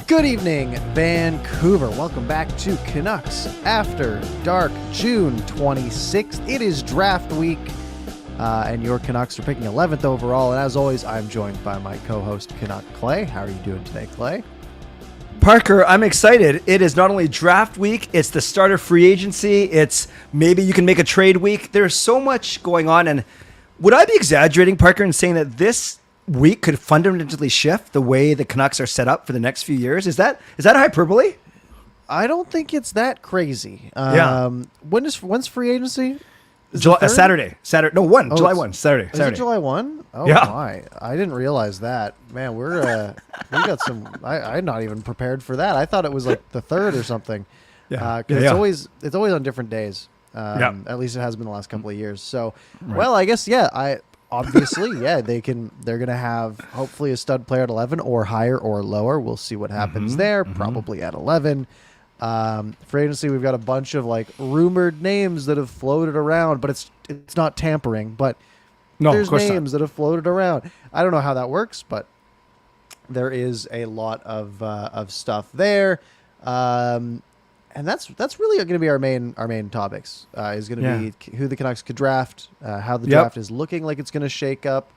Good evening, Vancouver. Welcome back to Canucks After Dark, June 26th. It is draft week, and your Canucks are picking 11th overall. And as always, I'm joined by my co-host, Canuck Clay. How are you doing today, Clay? Parker, I'm excited. It is not only draft week, it's the start of free agency. It's maybe you can make a trade week. There's so much going on. And would I be exaggerating, Parker, in saying that this week could fundamentally shift the way the Canucks are set up for the next few years? Is that hyperbole? I don't think it's that crazy. Yeah. When's free agency? Saturday. No, July 1. Saturday. Is it July 1? Oh, yeah. My. I didn't realize that. Man, we got some... I'm not even prepared for that. I thought it was like the 3rd or something. Yeah. It's always on different days. At least it has been the last couple of years. So, right. Well, I guess, obviously, they're going to have hopefully a stud player at 11 or higher or lower. We'll see what happens there. Probably at 11. For agency, we've got a bunch of like rumored names that have floated around, but it's not tampering. But there's names that have floated around. I don't know how that works, but there is a lot of stuff there. And that's really going to be our main topics. Is going to be who the Canucks could draft, how the draft is looking like it's going to shake up.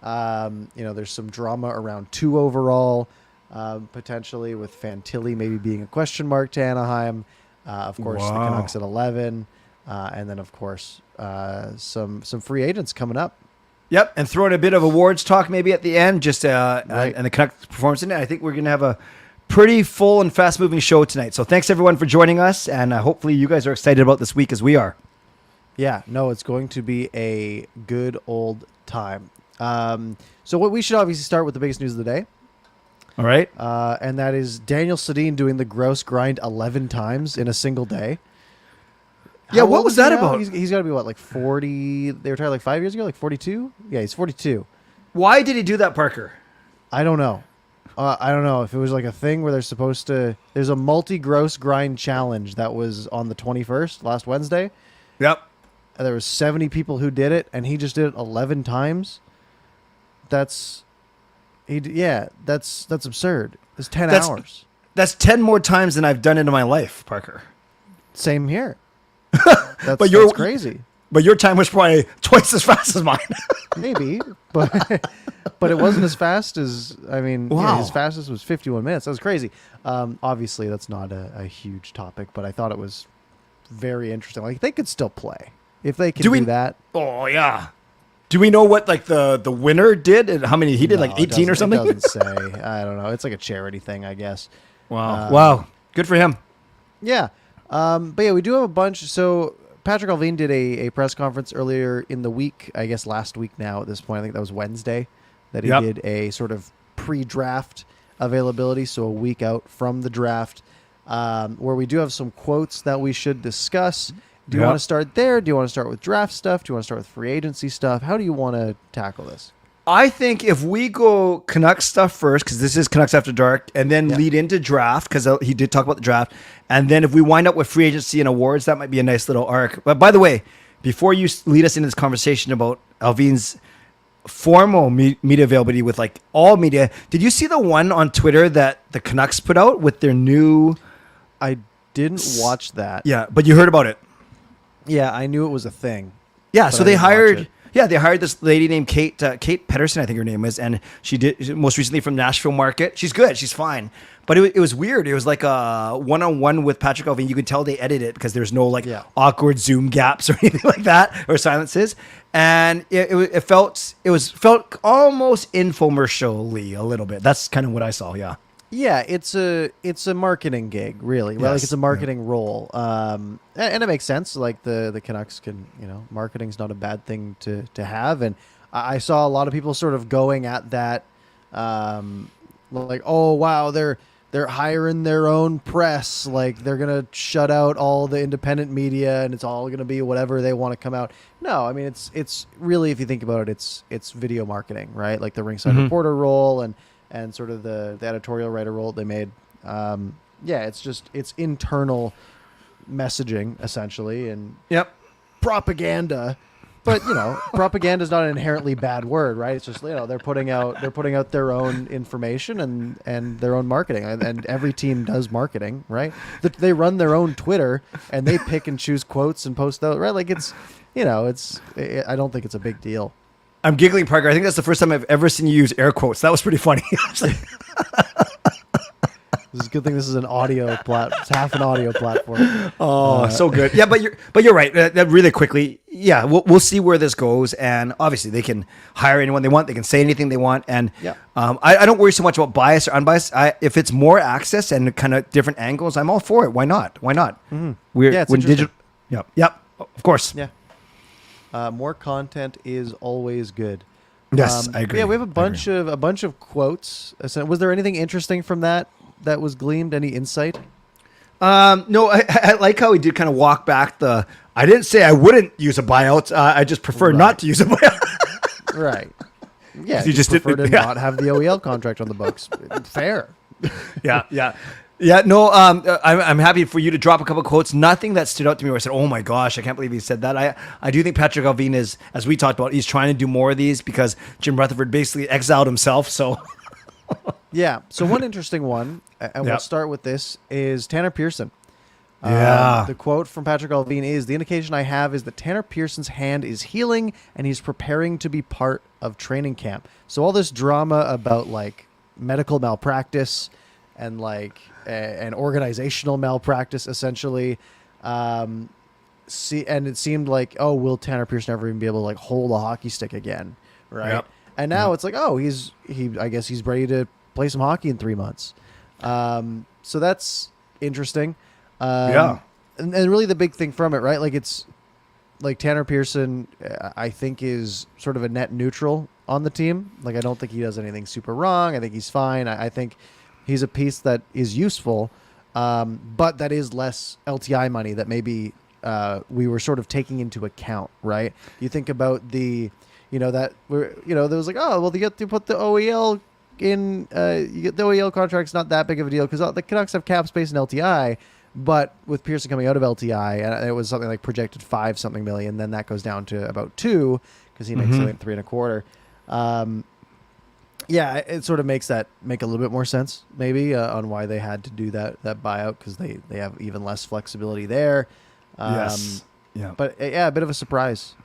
There's some drama around 2 overall, potentially with Fantilli maybe being a question mark to Anaheim. Of course, the Canucks at 11, and then of course some free agents coming up. Yep, and throwing a bit of awards talk maybe at the end, just and the Canucks performance in it. I think we're going to have a pretty full and fast-moving show tonight. So thanks, everyone, for joining us, and hopefully you guys are excited about this week as we are. Yeah, no, it's going to be a good old time. So what we should obviously start with the biggest news of the day. All right. And that is Daniel Sedin doing the gross grind 11 times in a single day. Yeah, what was that about? He's got to be, what, like 40? They retired like 5 years ago, like 42? Yeah, he's 42. Why did he do that, Parker? I don't know. I don't know if it was like a thing where they're supposed to... There's a multi-gross grind challenge that was on the 21st, last Wednesday. Yep. And there was 70 people who did it, and he just did it 11 times. That's absurd. It's 10 hours. That's 10 more times than I've done it in my life, Parker. Same here. That's crazy. But your time was probably twice as fast as mine. Maybe, but it wasn't as fast as, his fastest was 51 minutes. That was crazy. Obviously, that's not a huge topic, but I thought it was very interesting. Like, they could still play if they can do that. Oh, yeah. Do we know what, like, the winner did and how many he did, like 18 or something? It doesn't say. I don't know. It's like a charity thing, I guess. Wow. Good for him. Yeah. But yeah, we do have a bunch. So Patrick Allvin did a press conference earlier in the week, I guess last week now at this point. I think that was Wednesday that he did a sort of pre-draft availability, so a week out from the draft, where we do have some quotes that we should discuss. Do you want to start there? Do you want to start with draft stuff? Do you want to start with free agency stuff? How do you want to tackle this? I think if we go Canucks stuff first, because this is Canucks After Dark, and then lead into draft, because he did talk about the draft, and then if we wind up with free agency and awards, that might be a nice little arc. But by the way, before you lead us into this conversation about Allvin's formal media availability with like all media, did you see the one on Twitter that the Canucks put out with their new... I didn't watch that. Yeah, but you heard about it. Yeah, I knew it was a thing. Yeah, so they hired... Yeah, they hired this lady named Kate Pedersen, I think her name is, and she did most recently from Nashville market. She's good, she's fine, but it was weird. It was like a one-on-one with Patrick Allvin. You could tell they edited it because there's no awkward Zoom gaps or anything like that or silences, and it felt almost infomercially a little bit. That's kind of what I saw. Yeah. Yeah, it's a marketing gig, really. Right? Yes. Like it's a marketing role, and it makes sense. Like the Canucks can, marketing's not a bad thing to have. And I saw a lot of people sort of going at that, like, oh wow, they're hiring their own press, like they're gonna shut out all the independent media, and it's all gonna be whatever they want to come out. No, I mean it's really, if you think about it, it's video marketing, right? Like the ringside reporter role and sort of the editorial writer role they made. It's internal messaging essentially, and propaganda But propaganda is not an inherently bad word, right? It's just they're putting out their own information and their own marketing, and every team does marketing, right? They run their own Twitter and they pick and choose quotes and post those, right? Like it's I don't think it's a big deal. I'm giggling, Parker. I think that's the first time I've ever seen you use air quotes. That was pretty funny. This is a good thing. This is an audio it's half an audio platform. Oh, so good. Yeah, but you're right. That really quickly. Yeah, we'll see where this goes, and obviously they can hire anyone they want. They can say anything they want, and I don't worry so much about bias or unbiased. If it's more access and kind of different angles, I'm all for it. Why not? Mm-hmm. It's interesting. Yep. Of course. Yeah. More content is always good. Yes, I agree. Yeah, we have a bunch of quotes. Was there anything interesting from that was gleamed? Any insight? No, I like how he did kind of walk back I didn't say I wouldn't use a buyout. I just prefer not to use a buyout. Right. Yeah, you just prefer to not have the OEL contract on the books. Fair. Yeah. No, I'm happy for you to drop a couple of quotes. Nothing that stood out to me where I said, "Oh my gosh, I can't believe he said that." I do think Patrick Allvin is, as we talked about, he's trying to do more of these because Jim Rutherford basically exiled himself. So, yeah. So one interesting one, and we'll start with this, is Tanner Pearson. The quote from Patrick Allvin is, "The indication I have is that Tanner Pearson's hand is healing and he's preparing to be part of training camp." So all this drama about like medical malpractice and like an organizational malpractice, essentially. And it seemed like, will Tanner Pearson ever even be able to like hold a hockey stick again, right? Yep. And now it's like, I guess he's ready to play some hockey in 3 months. So that's interesting. And really the big thing from it, right? Like it's like Tanner Pearson, I think is sort of a net neutral on the team. Like I don't think he does anything super wrong. I think he's fine. I think he's a piece that is useful, but that is less LTI money that maybe we were sort of taking into account, right? You think about there was like, you get to put the OEL in, you get the OEL contract's not that big of a deal because the Canucks have cap space and LTI, but with Pearson coming out of LTI, and it was something like projected 5-something million, then that goes down to about 2 because he makes something 3.25. Yeah, it sort of make a little bit more sense, maybe, on why they had to do that buyout because they have even less flexibility there. Yes. Yeah. But a bit of a surprise.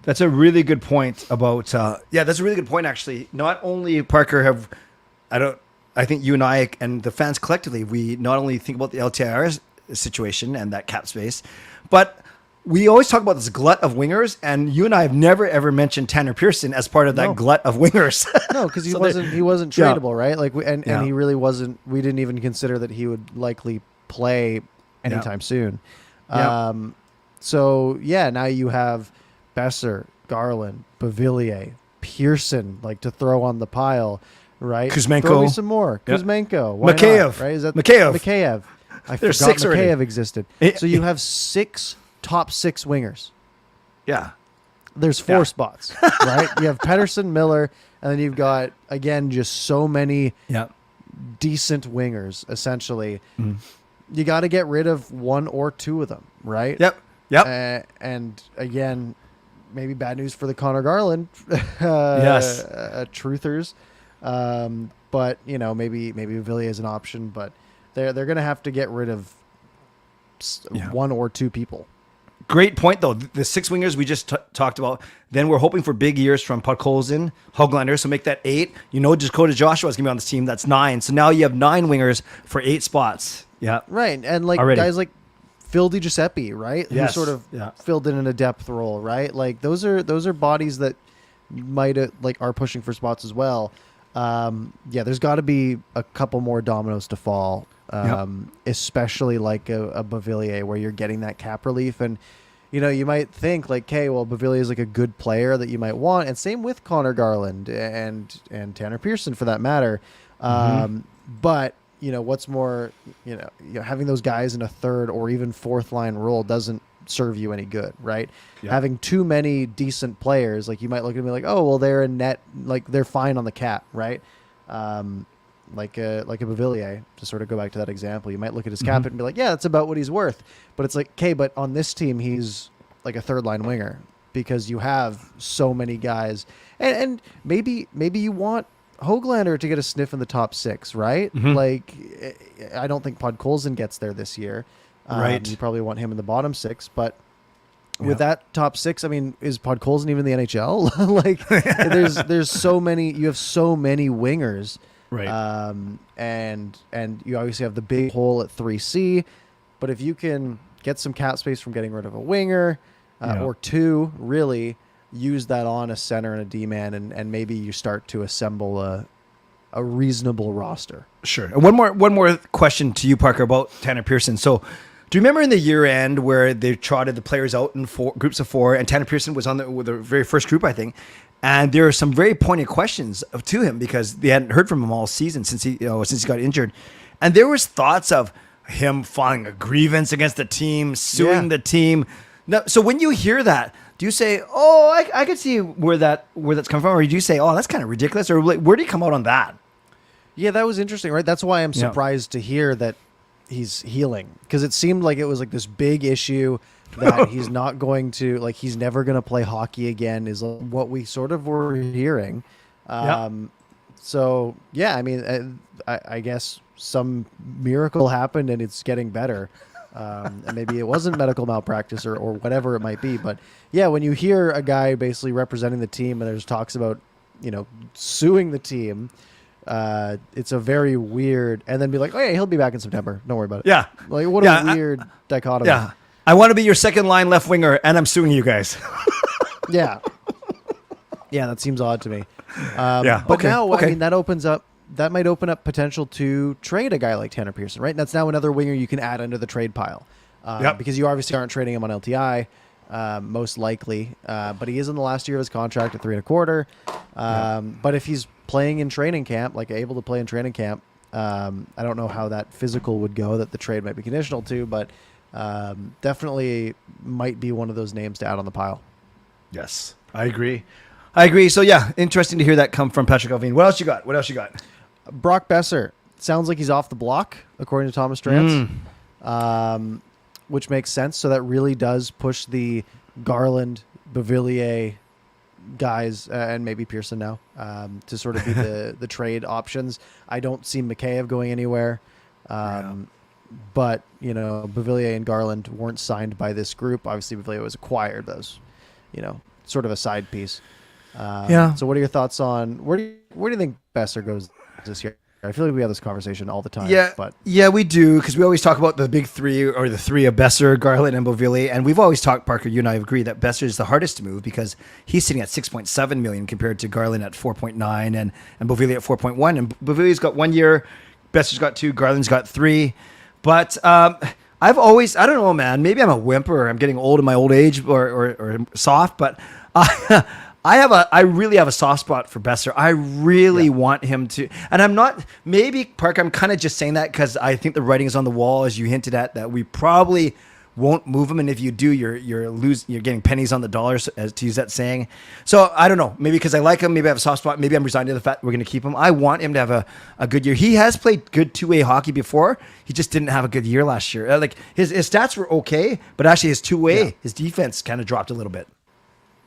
That's a really good point about. That's a really good point, actually. Not only Parker I think you and I and the fans collectively, we not only think about the LTIR situation and that cap space, but we always talk about this glut of wingers, and you and I have never ever mentioned Tanner Pearson as part of that glut of wingers. No, because he wasn't tradable, right? Like, and he really wasn't. We didn't even consider that he would likely play anytime soon. So now you have Besser, Garland, Beauvillier, Pearson, like to throw on the pile, right? Kuzmenko, throw me some more. Kuzmenko, why Mikheyev, not, right? Is that Mikheyev? I There's forgot 6 already. Mikheyev existed. So you have 6 top 6 wingers. Yeah. There's 4 spots, right? You have Pettersson, Miller, and then you've got, again, just so many decent Wingers, essentially. Mm. You got to get rid of one or two of them, right? Yep. And again, maybe bad news for the Connor Garland truthers. But, you know, maybe Villiers is an option, but they're going to have to get rid of one or two people. Great point, though. The six wingers we just talked about. Then we're hoping for big years from Podkolzin, Höglander, so make that 8. You know, Dakota Joshua is going to be on this team. That's 9. So now you have 9 wingers for 8 spots. Yeah. Right. And like guys like Phil DiGiuseppe, right? Yes. Who sort of filled in a depth role, right? Like those are bodies that might are pushing for spots as well. There's got to be a couple more dominoes to fall. Especially like a Beauvillier where you're getting that cap relief, and you know you might think like, okay, well Beauvillier is like a good player that you might want, and same with Connor Garland and Tanner Pearson for that matter. But you know what's more, you know having those guys in a third or even fourth line role doesn't serve you any good, right? Having too many decent players, like you might look at them like, oh well, they're a net, like they're fine on the cap, right? Like a Beauvillier, to sort of go back to that example, you might look at his cap and be like, yeah, that's about what he's worth. But it's like, okay, but on this team, he's like a third line winger. because you have so many guys, and maybe you want Höglander to get a sniff in the top 6, right? Mm-hmm. Like, I don't think Podkolzin gets there this year. Right. You probably want him in the bottom 6, but with that top 6, I mean, is Podkolzin even in the NHL? Like, there's so many. You have so many wingers, Right. And you obviously have the big hole at 3C, but if you can get some cap space from getting rid of a winger or 2, really use that on a center and a D-man, and maybe you start to assemble a reasonable roster. Sure. And one more question to you, Parker, about Tanner Pearson. So, do you remember in the year end where they trotted the players out in groups of 4, and Tanner Pearson was with the very first group, I think, and there are some very pointed questions to him because they hadn't heard from him all season since he got injured, and there was thoughts of him filing a grievance against the team, suing the team. Now, so when you hear that, do you say, "Oh, I could see where that's come from," or do you say, "Oh, that's kind of ridiculous," or like, where do you come out on that? Yeah, that was interesting, right? That's why I'm surprised to hear that he's healing, because it seemed like it was like this big issue that he's not going to, like, he's never going to play hockey again, is what we sort of were hearing. So yeah, I mean, I guess some miracle happened and it's getting better. And maybe it wasn't medical malpractice or whatever it might be. But yeah, when you hear a guy basically representing the team and there's talks about, suing the team, it's a very weird, and then be like, oh yeah, he'll be back in September. Don't worry about it. Yeah. Like, what a weird dichotomy. Yeah. I want to be your second line left winger and I'm suing you guys. Yeah. Yeah, that seems odd to me. But okay. now, Okay. I mean, that might open up potential to trade a guy like Tanner Pearson, right? And that's now another winger you can add under the trade pile. Because you obviously aren't trading him on LTI, most likely. But he is in the last year of his contract at 3.25. But if he's playing in training camp, like able to play in training camp, I don't know how that physical would go that the trade might be conditional to, but definitely might be one of those names to add on the pile. Yes, I agree. So yeah, interesting to hear that come from Patrick Allvin. What else you got? Brock Besser. Sounds like he's off the block, according to Thomas Drance, which makes sense. So that really does push the Garland, Beauvillier guys, and maybe Pearson now, to sort of be the trade options. I don't see Mikheyev going anywhere. But, Beauvillier and Garland weren't signed by this group. Obviously, Beauvillier was acquired. That was, sort of a side piece. So what are your thoughts on where do you think Besser goes this year? I feel like we have this conversation all the time. Yeah, we do, because we always talk about the big 3 or the 3 of Besser, Garland, and Beauvillier, and we've always talked, Parker, you and I have agreed that Besser is the hardest to move because he's sitting at $6.7 million compared to Garland at 4.9 and Beauvillier at 4.1, and Beauvillier's got 1 year, Besser's got 2, Garland's got 3, but I've always, I don't know, man, maybe I'm a wimp or I'm getting old in my old age or soft, but I really have a soft spot for Besser. I really want him to, and I'm not, maybe, Parker, I'm kind of just saying that because I think the writing is on the wall, as you hinted at, that we probably won't move him, and if you do, you're getting pennies on the dollars, as to use that saying. So I don't know, maybe because I like him, maybe I have a soft spot, maybe I'm resigned to the fact we're going to keep him. I want him to have a good year. He has played good two-way hockey before. He just didn't have a good year last year. Like his stats were okay, but actually his two-way, his defense kind of dropped a little bit.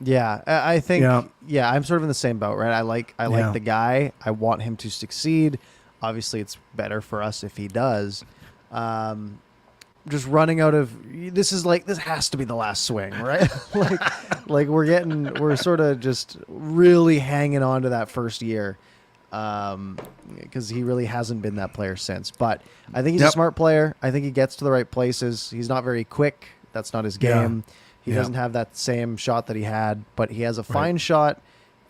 Yeah, I think. Yeah, I'm sort of in the same boat, right? I like the guy. I want him to succeed. Obviously, it's better for us if he does. Just running out of this has to be the last swing, right? like we're sort of just really hanging on to that first year, because he really hasn't been that player since. But I think he's a smart player. I think he gets to the right places. He's not very quick. That's not his game. He doesn't have that same shot that he had, but he has a fine shot,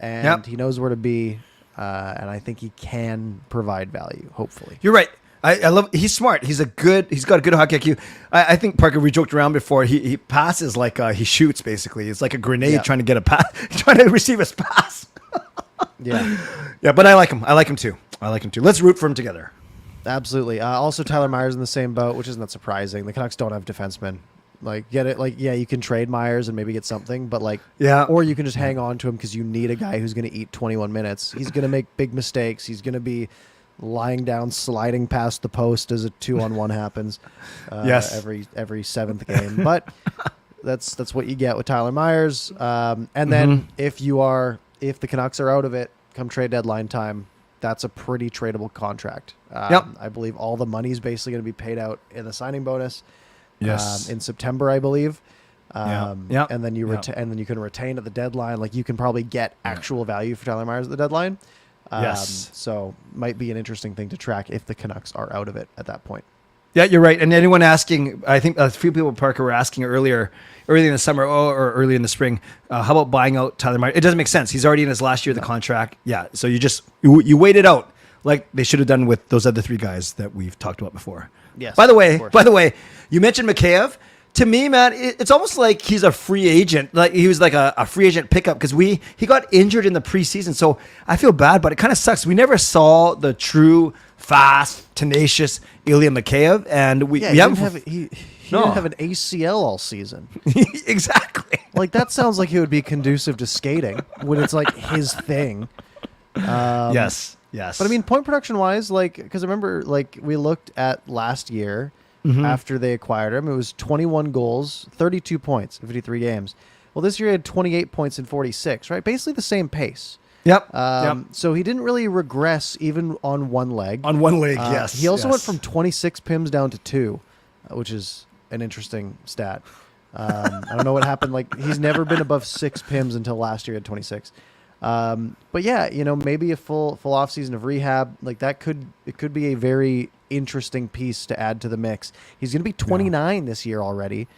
and he knows where to be, and I think he can provide value, hopefully. You're right. I love. He's smart. He's got a good hockey IQ. I think, Parker, we joked around before. He passes like he shoots. Basically, it's like a grenade trying to get a pass, trying to receive a pass. Yeah. But I like him. I like him too. Let's root for him together. Absolutely. Also, Tyler Myers in the same boat, which isn't that surprising. The Canucks don't have defensemen. Get it? You can trade Myers and maybe get something, but or you can just hang on to him because you need a guy who's going to eat 21 minutes. He's going to make big mistakes. He's going to be lying down, sliding past the post as a 2-on-1 happens. Every seventh game. But that's what you get with Tyler Myers. And then if the Canucks are out of it come trade deadline time, that's a pretty tradable contract. I believe all the money is basically going to be paid out in the signing bonus. Yes. In September, I believe. And then you and then you can retain at the deadline. Like you can probably get actual value for Tyler Myers at the deadline. So might be an interesting thing to track if the Canucks are out of it at that point. Yeah, you're right. And anyone asking, I think a few people, Parker, were asking early in the summer or early in the spring, how about buying out Tyler Myers? It doesn't make sense. He's already in his last year of the contract. Yeah, so you wait it out like they should have done with those other three guys that we've talked about before. Yes. By the way, you mentioned Mikheyev. To me, man, it's almost like he's a free agent. Like he was like a free agent pickup because he got injured in the preseason. So I feel bad, but it kind of sucks. We never saw the true, fast, tenacious Ilya Mikheyev, and he didn't have an ACL all season. Exactly. Like that sounds like it would be conducive to skating when it's like his thing. Yes. But I mean, point production wise, like because I remember like we looked at last year. After they acquired him, it was 21 goals, 32 points in 53 games. Well, this year he had 28 points in 46, right? Basically the same pace. Yep. So he didn't really regress even on one leg. Yes. He also went from 26 PIMs down to 2, which is an interesting stat. I don't know what happened. Like he's never been above 6 PIMs until last year at 26. But yeah, maybe a full off season of rehab like that could be a very interesting piece to add to the mix. He's going to be 29 this year already,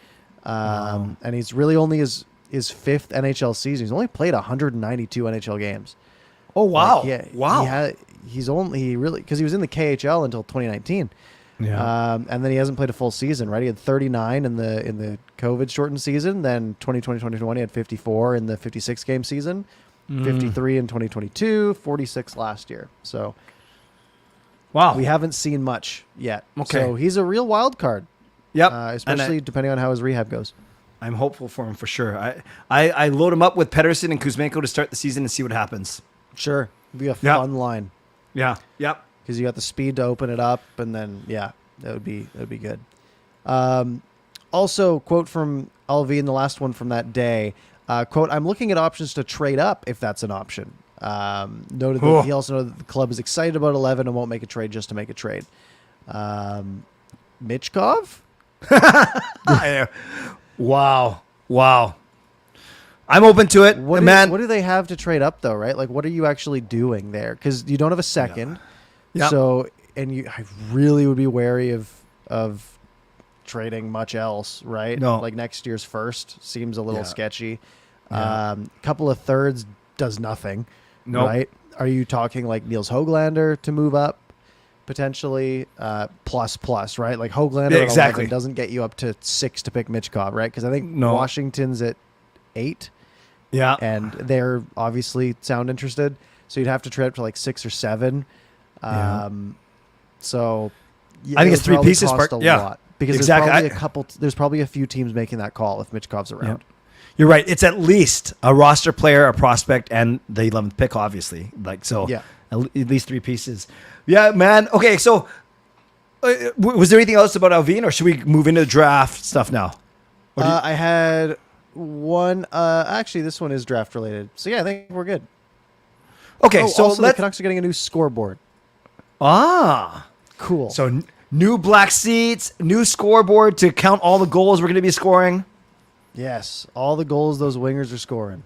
and he's really only his 5th NHL season. He's only played 192 NHL games. Oh wow! He's only really because he was in the KHL until 2019. And then he hasn't played a full season. Right, he had 39 in the COVID shortened season. Then 2020 he had 54 in the 56 game season. 53 in 2022, 46 last year. So, wow, we haven't seen much yet. Okay, so he's a real wild card. Yep, especially depending on how his rehab goes. I'm hopeful for him for sure. I load him up with Pettersson and Kuzmenko to start the season and see what happens. Sure, it'd be a fun line. Yeah, yep. Because you got the speed to open it up, and then that would be good. Also, quote from Allvin, the last one from that day. Quote, I'm looking at options to trade up if that's an option. Noted that he also noted that the club is excited about 11 and won't make a trade just to make a trade. Michkov? Wow. I'm open to it. What do they have to trade up though, right? Like what are you actually doing there? Because you don't have a second. Yeah. So I really would be wary of trading much else, right? No. Like next year's first seems a little sketchy. Yeah. Couple of thirds does nothing. Nope. Right? Are you talking like Niels Höglander to move up potentially? Plus, right? Like Höglander at 11 doesn't get you up to 6 to pick Michkov, right? Because I think Washington's at 8. Yeah. And they're obviously sound interested. So you'd have to trade up to like 6 or 7. So I think it's 3 pieces. Lot because there's probably a few teams making that call if Michkov's around. Yeah. You're right. It's at least a roster player, a prospect, and the 11th pick, obviously. At least 3 pieces. Yeah, man. Okay, so was there anything else about Allvin, or should we move into the draft stuff now? I had one. Actually, this one is draft related. So yeah, I think we're good. Okay, so also the Canucks are getting a new scoreboard. Cool. So new black seats, new scoreboard to count all the goals we're going to be scoring. Yes, all the goals those wingers are scoring.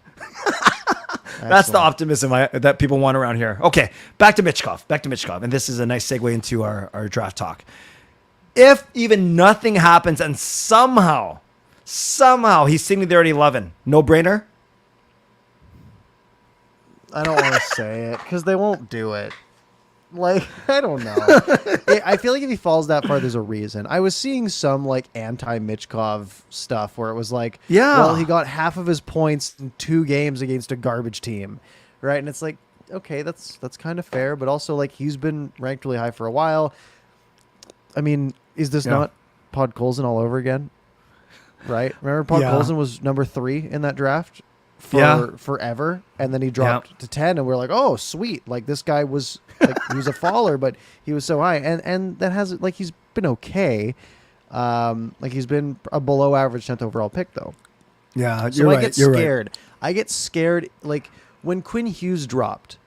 That's the optimism that people want around here. Okay, back to Michkov. And this is a nice segue into our draft talk. If even nothing happens and somehow he's sitting there at 11, no brainer? I don't want to say it because they won't do it. Like, I don't know. I feel like if he falls that far, there's a reason. I was seeing some like anti-Michkov stuff where it was like, well, he got half of his points in 2 games against a garbage team, right? And it's like, okay, that's kind of fair, but also like he's been ranked really high for a while. I mean, is this not Podkolzin all over again? Right? Remember Podkolzin was number 3 in that draft for forever, and then he dropped to 10, and we're like, oh, sweet. Like this guy was like he was a faller, but he was so high, and that hasn't like he's been okay. Like he's been a below average 10th overall pick though. Yeah, So you're I right. get You're scared. right. I get scared. Like when Quinn Hughes dropped,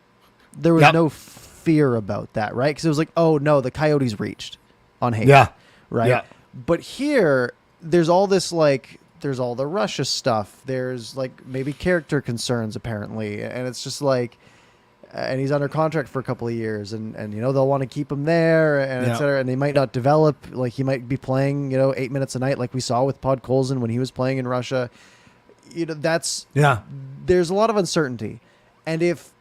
there was Yep. no fear about that, right? Because it was like, oh no, the Coyotes reached on Hayes, Yeah. right? Yeah. But here, there's all this like, there's all the Russia stuff. There's like maybe character concerns apparently, and it's just like, and he's under contract for a couple of years, and they'll want to keep him there, and Yeah. et cetera. And they might not develop. Like he might be playing 8 minutes a night, like we saw with Podkolzin when he was playing in Russia. That's there's a lot of uncertainty, and if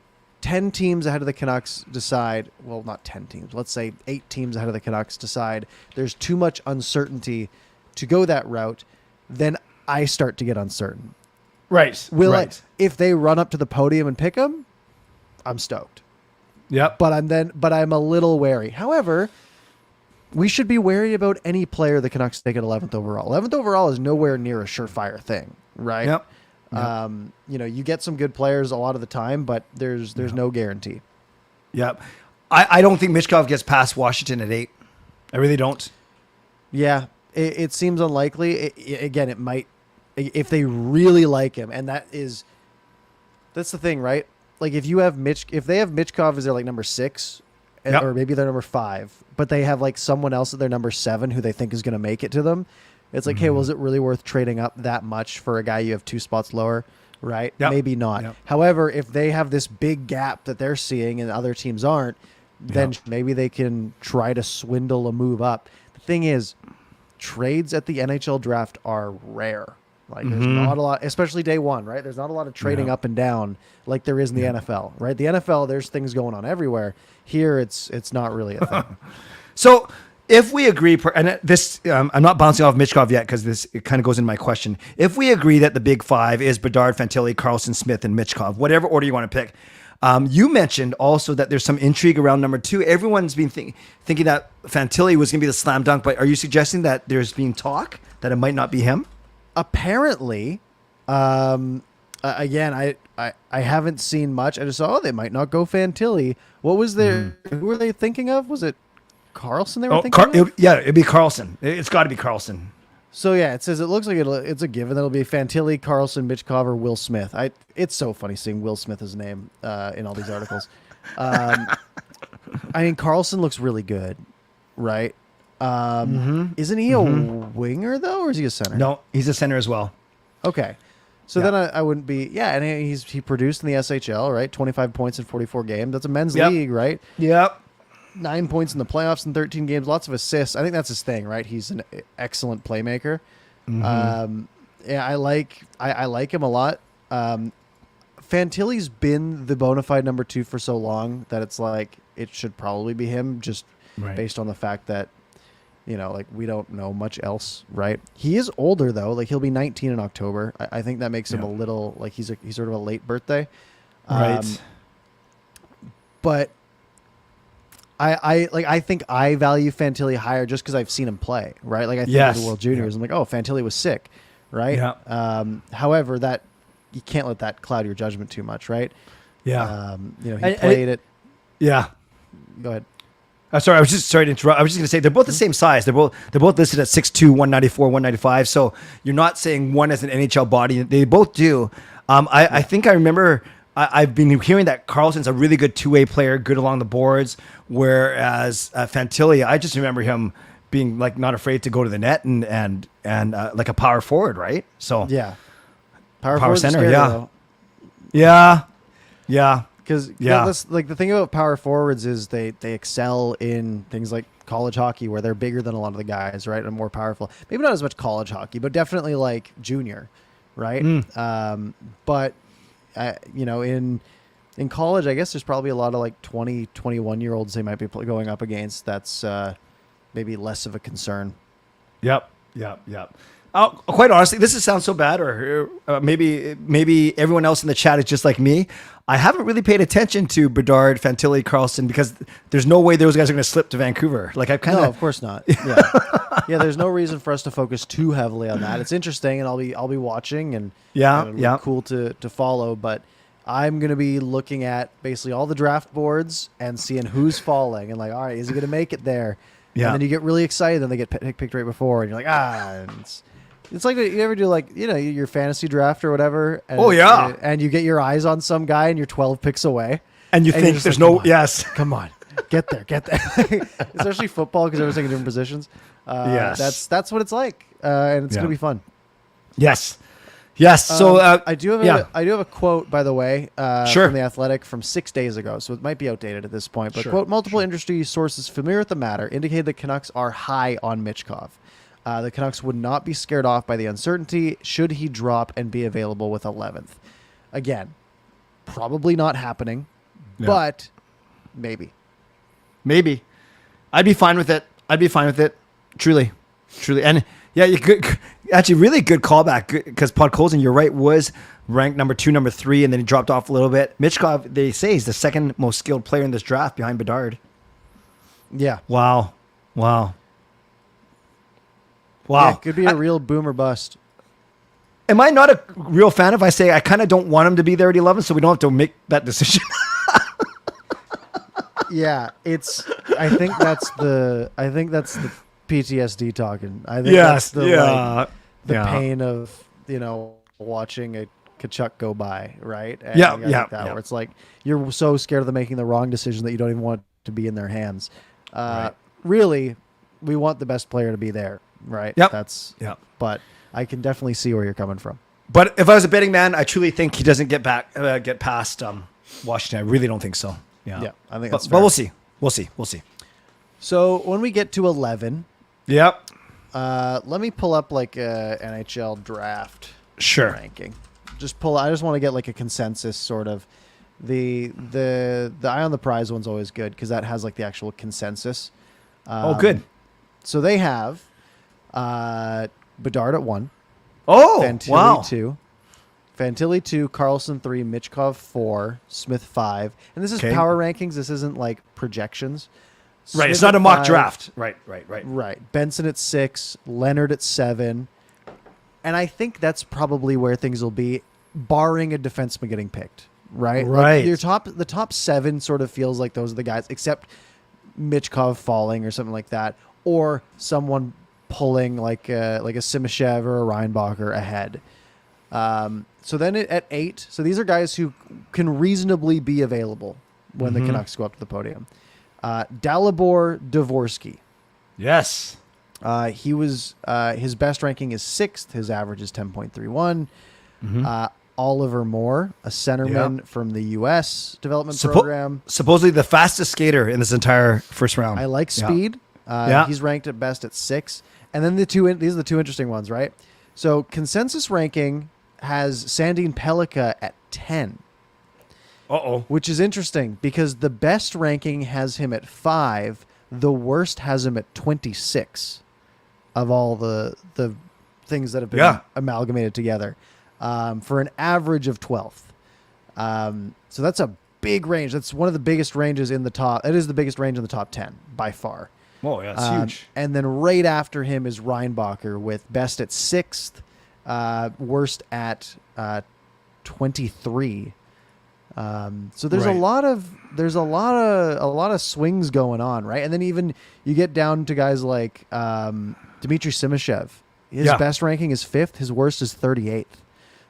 10 teams ahead of the Canucks decide, well, not 10 teams, let's say 8 teams ahead of the Canucks decide there's too much uncertainty to go that route, then I start to get uncertain. Right. Right. If they run up to the podium and pick them, I'm stoked. Yep. But I'm a little wary. However, we should be wary about any player the Canucks take at 11th overall. 11th overall is nowhere near a surefire thing, right? Yep. You get some good players a lot of the time, but there's no guarantee. Yep. I don't think Michkov gets past Washington at 8. I really don't. Yeah, it seems unlikely. It might, if they really like him, and that's the thing, right? Like if they have Michkov as their like number 6, Yep. or maybe they're number 5, but they have like someone else at their number 7 who they think is going to make it to them. It's like, hey, well, is it really worth trading up that much for a guy you have 2 spots lower, right? Yep. Maybe not. Yep. However, if they have this big gap that they're seeing and other teams aren't, then maybe they can try to swindle a move up. The thing is, trades at the NHL draft are rare. Like there's not a lot, especially day one, right? There's not a lot of trading up and down like there is in the NFL, right? The NFL, there's things going on everywhere. Here, it's not really a thing. So if we agree, and this, I'm not bouncing off Michkov yet because it kind of goes into my question. If we agree that the big 5 is Bedard, Fantilli, Carlson, Smith, and Michkov, whatever order you want to pick, you mentioned also that there's some intrigue around number 2. Everyone's been thinking that Fantilli was going to be the slam dunk, but are you suggesting that there's been talk that it might not be him? Apparently, again, I haven't seen much. I just saw, they might not go Fantilli. What was their? Who were they thinking of? Was it Carlson they were thinking of? It'd be Carlson. It's got to be Carlson. So yeah, it says it looks like it's a given that'll be Fantilli, Carlson, Michkov, or Will Smith. It's so funny seeing Will Smith's name in all these articles. I mean, Carlson looks really good, right? Isn't he a winger though, or is he a center? No, he's a center as well. Okay. So then I wouldn't be, and he produced in the SHL, right? 25 points in 44 games. That's a men's league, right? Yep. 9 points in the playoffs in 13 games. Lots of assists. I think that's his thing, right? He's an excellent playmaker. I like him a lot. Fantilli's been the bona fide number 2 for so long that it's like it should probably be him, just based on the fact that like we don't know much else, right? He is older though. Like he'll be 19 in October. I think that makes him a little like he's sort of a late birthday, right? But I think I value Fantilli higher just because I've seen him play, right? Like I think of the World Juniors, I'm like, oh, Fantilli was sick, right? Yeah. However, that you can't let that cloud your judgment too much, right? Yeah. He played it. Yeah. Go ahead. Sorry, I was just sorry to interrupt. I was just going to say they're both the same size. They're both listed at 6'2", 194, 195. So you're not saying one as an NHL body. They both do. I think I remember I've been hearing that Carlson's a really good two-way player, good along the boards, whereas Fantilli, I just remember him being like not afraid to go to the net and like a power forward, right? So yeah, power center, scary, yeah. though. Yeah. Because that's like the thing about power forwards is they excel in things like college hockey where they're bigger than a lot of the guys, right? And more powerful. Maybe not as much college hockey, but definitely like junior, right? But in college, I guess there's probably a lot of like 20, 21-year-olds they might be going up against. That's maybe less of a concern. Yep. Quite honestly, this sounds so bad, or maybe everyone else in the chat is just like me. I haven't really paid attention to Bedard, Fantilli, Carlson because there's no way those guys are going to slip to Vancouver. Like I kind of, no, of course not. Yeah, yeah. There's no reason for us to focus too heavily on that. It's interesting, and I'll be watching, and it'll be cool to follow. But I'm going to be looking at basically all the draft boards and seeing who's falling, and like, all right, is he going to make it there? Yeah. And then you get really excited, and they get picked right before, and you're like, It's like you ever do like, your fantasy draft or whatever. And, Oh, yeah. And you get your eyes on some guy and you're 12 picks away. And you think there's no, yes. Come on. Get there. Especially football because everyone's taking different positions. Yes. That's what it's like. And it's going to be fun. Yes. Yes. So I do have a quote, by the way, Sure. from The Athletic from 6 days ago, so it might be outdated at this point. But Sure. quote, multiple industry sources familiar with the matter indicate the Canucks are high on Michkov. The Canucks would not be scared off by the uncertainty should he drop and be available with 11th. Again, probably not happening, but maybe. Maybe. I'd be fine with it. Truly. And yeah, you could actually really good callback because Podkolzin, you're right, was ranked number 2, number 3, and then he dropped off a little bit. Michkov, they say, he's the second most skilled player in this draft behind Bedard. Yeah. Wow. Yeah, it could be a real boom or bust. Am I not a real fan if I say I kind of don't want him to be there at 11, so we don't have to make that decision? Yeah, I think that's the PTSD talking. I think that's the pain of watching a Tkachuk go by, right? And where it's like you're so scared of making the wrong decision that you don't even want to be in their hands. Right. Really, we want the best player to be there, right? Yep. But I can definitely see where you're coming from. But if I was a betting man, I truly think he doesn't get past Washington. I really don't think so. Yeah, I think that's fair. But we'll see. So when we get to 11, yep. Let me pull up like a NHL draft ranking. I just want to get like a consensus sort of. The Eye on the Prize one's always good because that has like the actual consensus. Good. So they have Bedard at 1. Oh, Fantilli wow. 2. Fantilli 2, Carlson 3, Michkov 4, Smith 5. And this is power rankings. This isn't like projections. Right, Smith it's not a at mock 5. draft. Right. Right. Benson at 6, Leonard at 7. And I think that's probably where things will be, barring a defenseman getting picked. Right. Right. Like the top 7 sort of feels like those are the guys, except Michkov falling or something like that, or someone pulling like a Simashev or a Reinbacher ahead. So then at 8, so these are guys who can reasonably be available when the Canucks go up to the podium. Dalibor Dvorsky. Yes. He was his best ranking is 6th. His average is 10.31. Oliver Moore, a centerman from the U.S. development program. Supposedly the fastest skater in this entire first round. I like speed. He's ranked at best at 6. And then these are the two interesting ones, right? So consensus ranking has Sandin Pellikka at 10. Which is interesting because the best ranking has him at 5. The worst has him at 26 of all the things that have been amalgamated together for an average of 12th. So that's a big range. That's one of the biggest ranges in the top. It is the biggest range in the top 10 by far. Oh, yeah, it's huge. And then right after him is Reinbacher with best at 6th, worst at 23. So there's a lot of swings going on, right? And then even you get down to guys like Dmitry Simashev. His best ranking is 5th. His worst is 38th.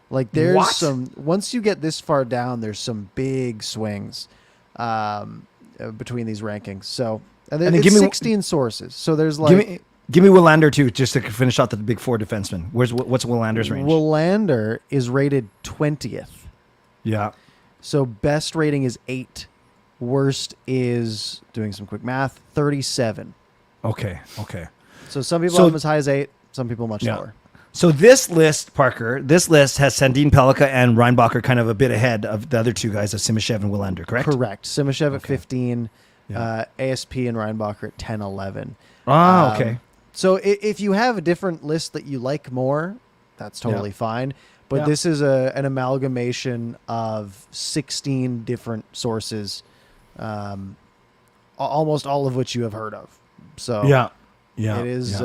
Like there's once you get this far down, there's some big swings between these rankings. So and it's 16 sources. So there's like give me Willander too, just to finish out the big 4 defensemen. What's Willander's range? Willander is rated 20th. Yeah. So best rating is 8. Worst is, doing some quick math, 37. Okay. So some people have him as high as 8. Some people much lower. So this list, Parker, has Sandin Pellikka and Reinbacher kind of a bit ahead of the other two guys of Simashev and Willander, correct? Correct. Simashev at 15, ASP and Reinbacher at 10, 11. Okay. So if you have a different list that you like more, that's totally fine. But this is an amalgamation of 16 different sources, almost all of which you have heard of. So it is.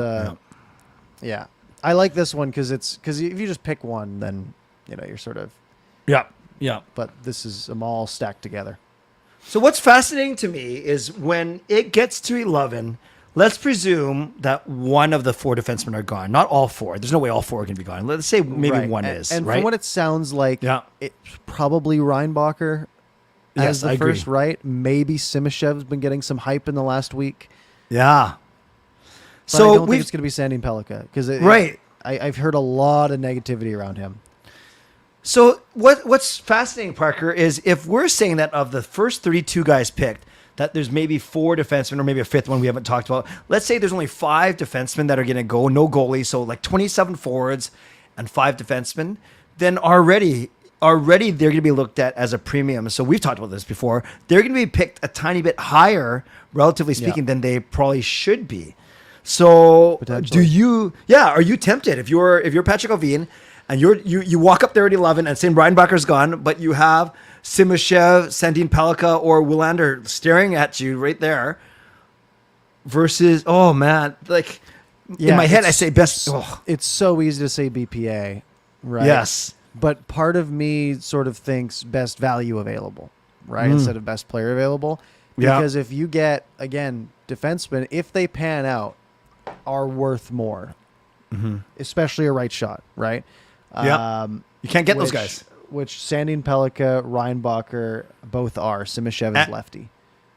Yeah. I like this one because if you just pick one, then you're sort of But this is them all stacked together. So what's fascinating to me is when it gets to 11, let's presume that one of the 4 defensemen are gone. Not all 4. There's no way all 4 can be gone. Let's say maybe one is. And right? from what it sounds like, it's probably Reinbacher as the first, right? Maybe Simashev's been getting some hype in the last week. Yeah. But so I don't think it's going to be Sandin Pellikka because I've heard a lot of negativity around him. So what's fascinating, Parker, is if we're saying that of the first 32 guys picked, that there's maybe 4 defensemen or maybe a 5th one we haven't talked about. Let's say there's only 5 defensemen that are going to go, no goalie, so like 27 forwards and 5 defensemen. Then already they're going to be looked at as a premium. So we've talked about this before. They're going to be picked a tiny bit higher, relatively speaking, than they probably should be. So are you tempted if you're Patrick Allvin and you walk up there at 11 and saying Reinbacher's gone, but you have Simashev, Sandin Pellikka, or Willander staring at you right there versus, in my head, I say best. It's so easy to say BPA, right? Yes. But part of me sort of thinks best value available, right? Instead of best player available. Because if you get, again, defensemen, if they pan out, are worth more, especially a right shot, right? You can't get those guys. Which Sandin Pellikka, Reinbacher both are. Simashev is lefty.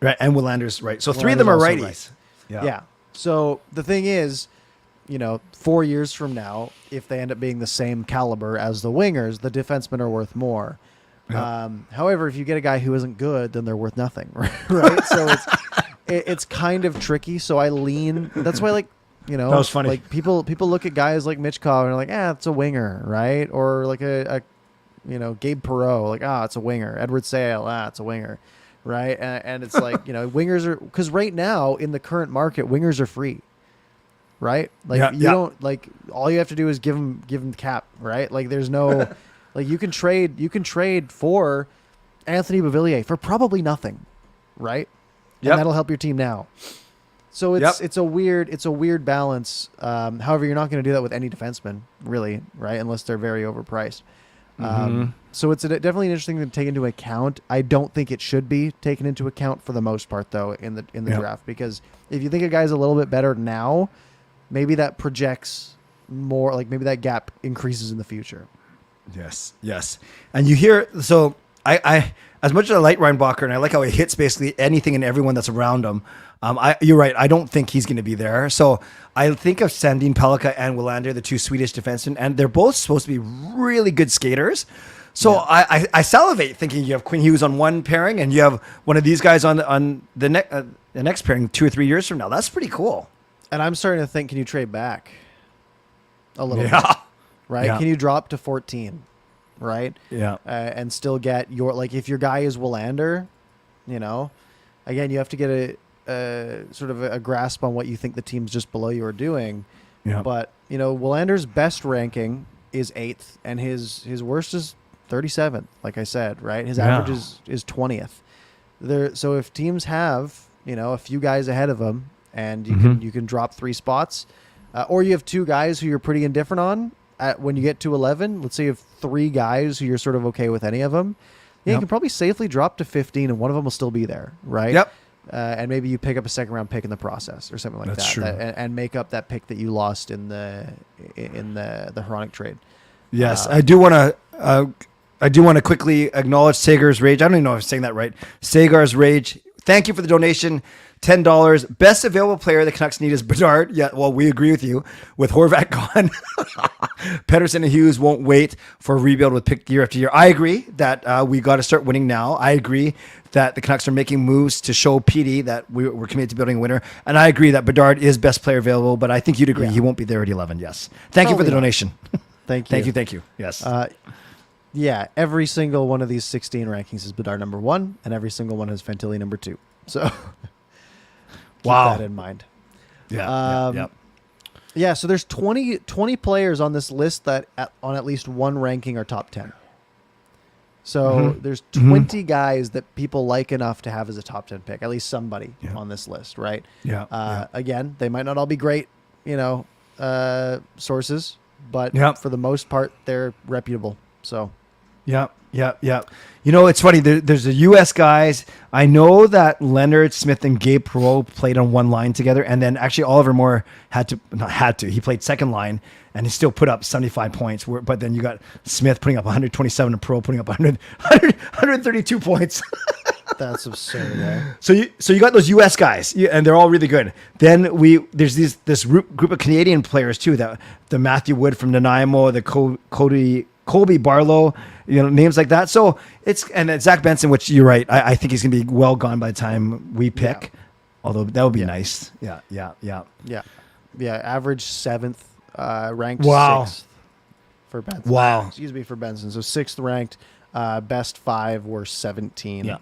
Right, and Willander's right. So 3 of them are righties. Right. Yeah. So the thing is, 4 years from now, if they end up being the same caliber as the wingers, the defensemen are worth more. Yep. However, if you get a guy who isn't good, then they're worth nothing, right? So it's kind of tricky. So I lean. That's why, that was funny. Like people look at guys like Mitchkov and are like, it's a winger, right? Or like a Gabe Perreault, it's a winger. Edward Sale, it's a winger, right? And it's like, wingers are, because right now in the current market, wingers are free, right? Like you don't, like, all you have to do is give them the cap, right? Like there's no, like you can trade for Anthony Beauvillier for probably nothing, right? And that'll help your team now. So it's a weird balance. However, you're not going to do that with any defenseman, really, right? Unless they're very overpriced. So it's definitely an interesting thing to take into account. I don't think it should be taken into account for the most part, though, in the draft, because if you think a guy's a little bit better now, maybe that projects more. Like maybe that gap increases in the future. Yes. And you hear, so I as much as I like Reinbacher and I like how he hits basically anything and everyone that's around him, you're right. I don't think he's going to be there. So I think of Sandin Pellikka and Willander, the 2 Swedish defensemen, and they're both supposed to be really good skaters. So I salivate thinking you have Quinn Hughes on one pairing and you have one of these guys on the next pairing 2 or 3 years from now. That's pretty cool. And I'm starting to think, can you trade back a little bit? Right? Yeah. Can you drop to 14? Right? Yeah. And still get if your guy is Willander, again, you have to get a sort of a grasp on what you think the teams just below you are doing. Yeah. But, Willander's best ranking is 8th and his worst is 37th, like I said, right? His average is 20th. So if teams have, a few guys ahead of him and you can drop 3 spots, or you have 2 guys who you're pretty indifferent on, when you get to 11, let's say you have 3 guys who you're sort of okay with any of them, you can probably safely drop to 15 and one of them will still be there, right? Yep. And maybe you pick up a 2nd round pick in the process or something like That's that, true. And make up that pick that you lost in the Hronik trade. Yes, I do want to quickly acknowledge Sagar's Rage. I don't even know if I'm saying that right. Sagar's Rage. Thank you for the donation. $10. Best available player the Canucks need is Bedard. Yeah, well, we agree with you. With Horvat gone, Pettersson and Hughes won't wait for a rebuild with pick year after year. I agree that we got to start winning now. I agree that the Canucks are making moves to show PD that we're committed to building a winner. And I agree that Bedard is best player available, but I think you'd agree he won't be there at 11. Yes. Thank you for the donation. Thank you. Thank you. Yes. Every single one of these 16 rankings is Bedard number 1, and every single one has Fantilli number 2. So keep that in mind. Yeah. So there's 20 players on this list that on at least one ranking are top 10. So there's 20 guys that people like enough to have as a top 10 pick, at least somebody on this list, right? Again, they might not all be great, sources, but for the most part, they're reputable. So Yeah. You know, it's funny. There's the U.S. guys. I know that Leonard Smith and Gabe Perreault played on one line together, and then actually Oliver Moore he played second line, and he still put up 75 points. But then you got Smith putting up 127 and Perreault putting up 132 points. That's absurd. Eh? So you got those U.S. guys, and they're all really good. Then there's this group of Canadian players too. The Matthew Wood from Nanaimo, the Colby Barlow, names like that. So and then Zach Benson, which you're right. I think he's gonna be well gone by the time we pick. Yeah. Although that would be nice. Yeah. Average 7th, ranked Wow. 6th for Benson. Wow. Excuse me, for Benson. So 6th ranked, best 5 were 17. Yeah.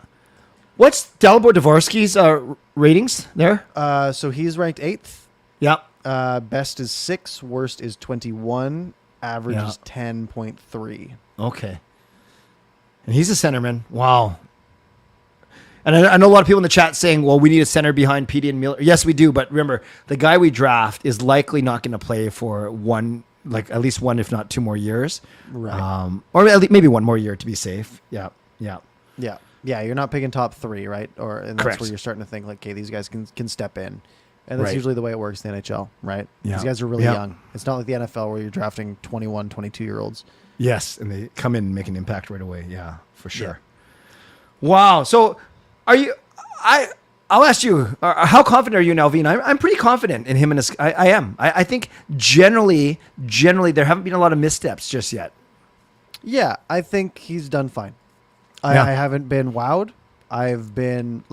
What's Dalibor Dvorsky's ratings there? So he's ranked 8th. Yeah. Best is 6, worst is 21, average is 10.3. Okay. And he's a centerman. Wow. And I know a lot of people in the chat saying, well, we need a center behind Petey and Miller. Yes, we do. But remember, the guy we draft is likely not going to play for at least one, if not 2 more years. Right. Or at least maybe 1 more year to be safe. Yeah. You're not picking top 3, right? And that's Correct. where you're starting to think, like, okay, these guys can step in. And that's Right. usually the way it works in the NHL, right? Yeah. These guys are really Yeah. young. It's not like the NFL where you're drafting 21, 22-year-olds. Yes, and they come in and make an impact right away. Yeah, for sure. Yeah. Wow. So I'll ask you, how confident are you in Allvin? I'm pretty confident in him and his. I am. I think generally there haven't been a lot of missteps just yet. Yeah, I think he's done fine. I haven't been wowed. I've been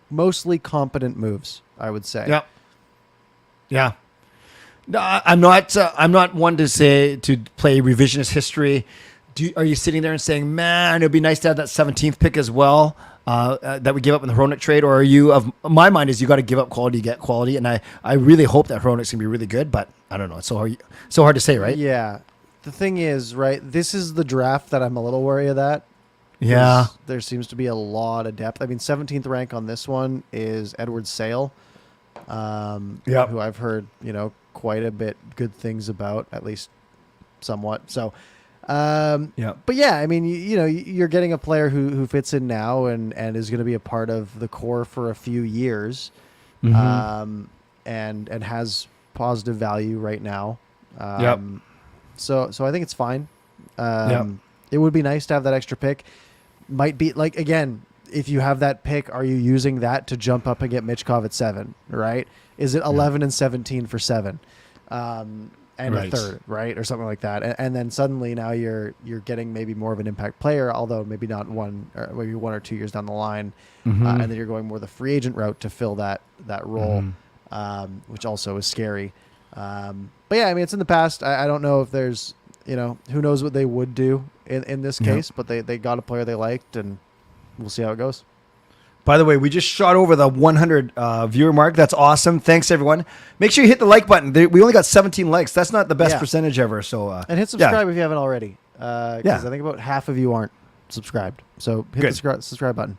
mostly competent moves, I would say. Yeah. No, I'm not one to play revisionist history. Are you sitting there and saying, man, it'd be nice to have that 17th pick as well that we give up in the Hronek trade? Or are you, of my mind is you got to give up quality to get quality. And I really hope that Hronek's going to be really good, but I don't know. It's so hard to say, right? Yeah. The thing is, right, this is the draft that I'm a little worried of that. Yeah. There seems to be a lot of depth. I mean, 17th rank on this one is Edward Sale, who I've heard, quite a bit good things about, at least somewhat. So, but yeah, I mean, you're getting a player who fits in now and is going to be a part of the core for a few years, and has positive value right now. So I think it's fine. It would be nice to have that extra pick. Might be again, if you have that pick, are you using that to jump up and get Michkov at 7, right? Is it 11 and 17 for 7? And a third, right? Or something like that. And then suddenly now you're getting maybe more of an impact player, although maybe not maybe 1 or 2 years down the line. And then you're going more the free agent route to fill that role, which also is scary. But yeah, I mean, it's in the past. I don't know if there's, who knows what they would do in this case, but they got a player they liked, and we'll see how it goes. By the way, we just shot over the 100 viewer mark. That's awesome. Thanks, everyone. Make sure you hit the like button. We only got 17 likes. That's not the best percentage ever. So and hit subscribe if you haven't already, because I think about half of you aren't subscribed. So hit the subscribe button.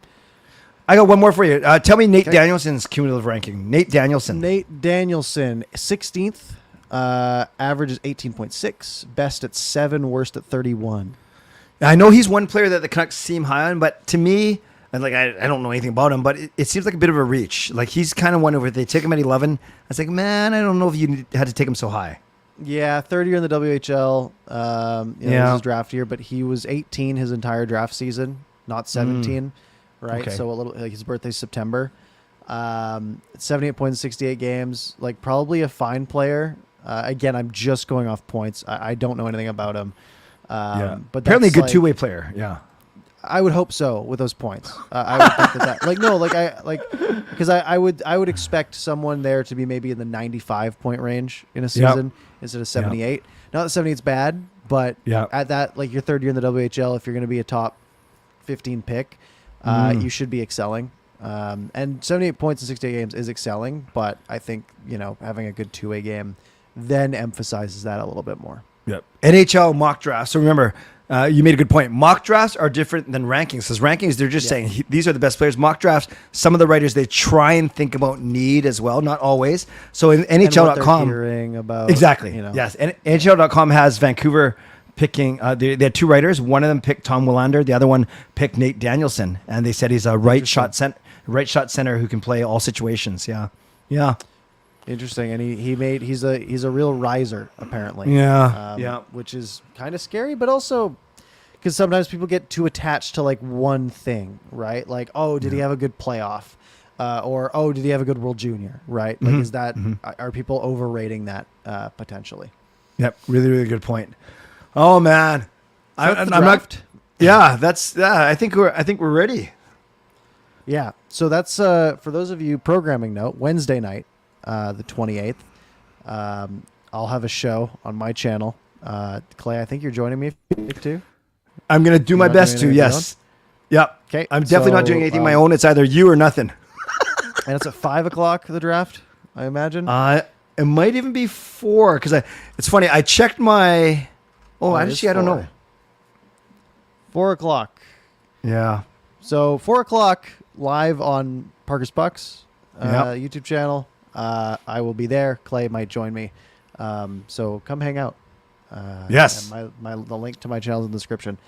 I got one more for you. Tell me Nate Danielson's cumulative ranking. Nate Danielson, 16th. Average is 18.6. Best at 7. Worst at 31. I know he's one player that the Canucks seem high on, but to me, and I don't know anything about him, but it seems like a bit of a reach. Like he's kind of one over. If they take him at 11, I was like, man, I don't know if you had to take him so high. Yeah, third year in the WHL. This is his draft year, but he was 18 his entire draft season, not 17. Right, okay. So a little his birthday's September. 78 points, 68 games. Probably a fine player. Again, I'm just going off points. I don't know anything about him. But apparently a good two-way player. Yeah. I would hope so with those points. I would think because I would expect someone there to be maybe in the 95 point range in a season instead of 78. Not that 78 is bad, but at that, your third year in the WHL, if you're going to be a top 15 pick, you should be excelling. And 78 points in 68 games is excelling, but I think having a good two-way game then emphasizes that a little bit more. Yep. NHL mock draft. So remember, you made a good point. Mock drafts are different than rankings. Because rankings, they're just saying these are the best players. Mock drafts, some of the writers, they try and think about need as well, not always. So in NHL.com, hearing about exactly. Yes, and NHL.com has Vancouver picking. They had two writers. One of them picked Tom Willander. The other one picked Nate Danielson, and they said he's a right shot center who can play all situations. Yeah. Interesting, and he's a real riser apparently. Yeah. Which is kind of scary, but also because sometimes people get too attached to like one thing, right? Like, oh, did he have a good playoff, or oh, did he have a good World Junior, right? Like, is that are people overrating that potentially? Yep, really, really good point. Oh man, I'm not. Yeah, I think we're ready. Yeah, so that's for those of you programming note. Wednesday night, the 28th. I'll have a show on my channel. Clay, I think you're joining me too. I'm gonna do my best to. Yes. Yep. Okay. I'm definitely not doing anything of my own. It's either you or nothing. And it's at 5:00 the draft, I imagine. It might even be 4 because it's funny. I checked my. Actually, I don't know. 4:00. Yeah. So 4:00 live on ParkersPucks YouTube channel. I will be there. Clay might join me. So come hang out. Yes. And the link to my channel is in the description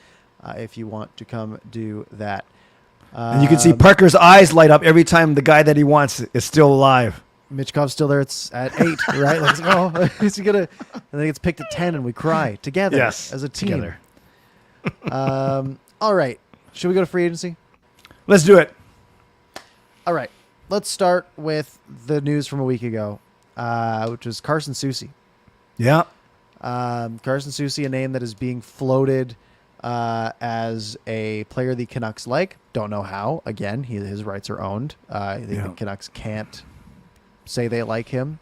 if you want to come do that. And you can see Parker's eyes light up every time the guy that he wants is still alive. Mitchkov's still there. It's at 8, right? Like, oh, is he gonna? And then he gets picked at 10, and we cry together as a team. Together. All right. Should we go to free agency? Let's do it. All right. Let's start with the news from a week ago, which was Carson Soucy. Yeah. Carson Soucy, a name that is being floated as a player the Canucks like. Don't know how. Again, his rights are owned. The Canucks can't say they like him.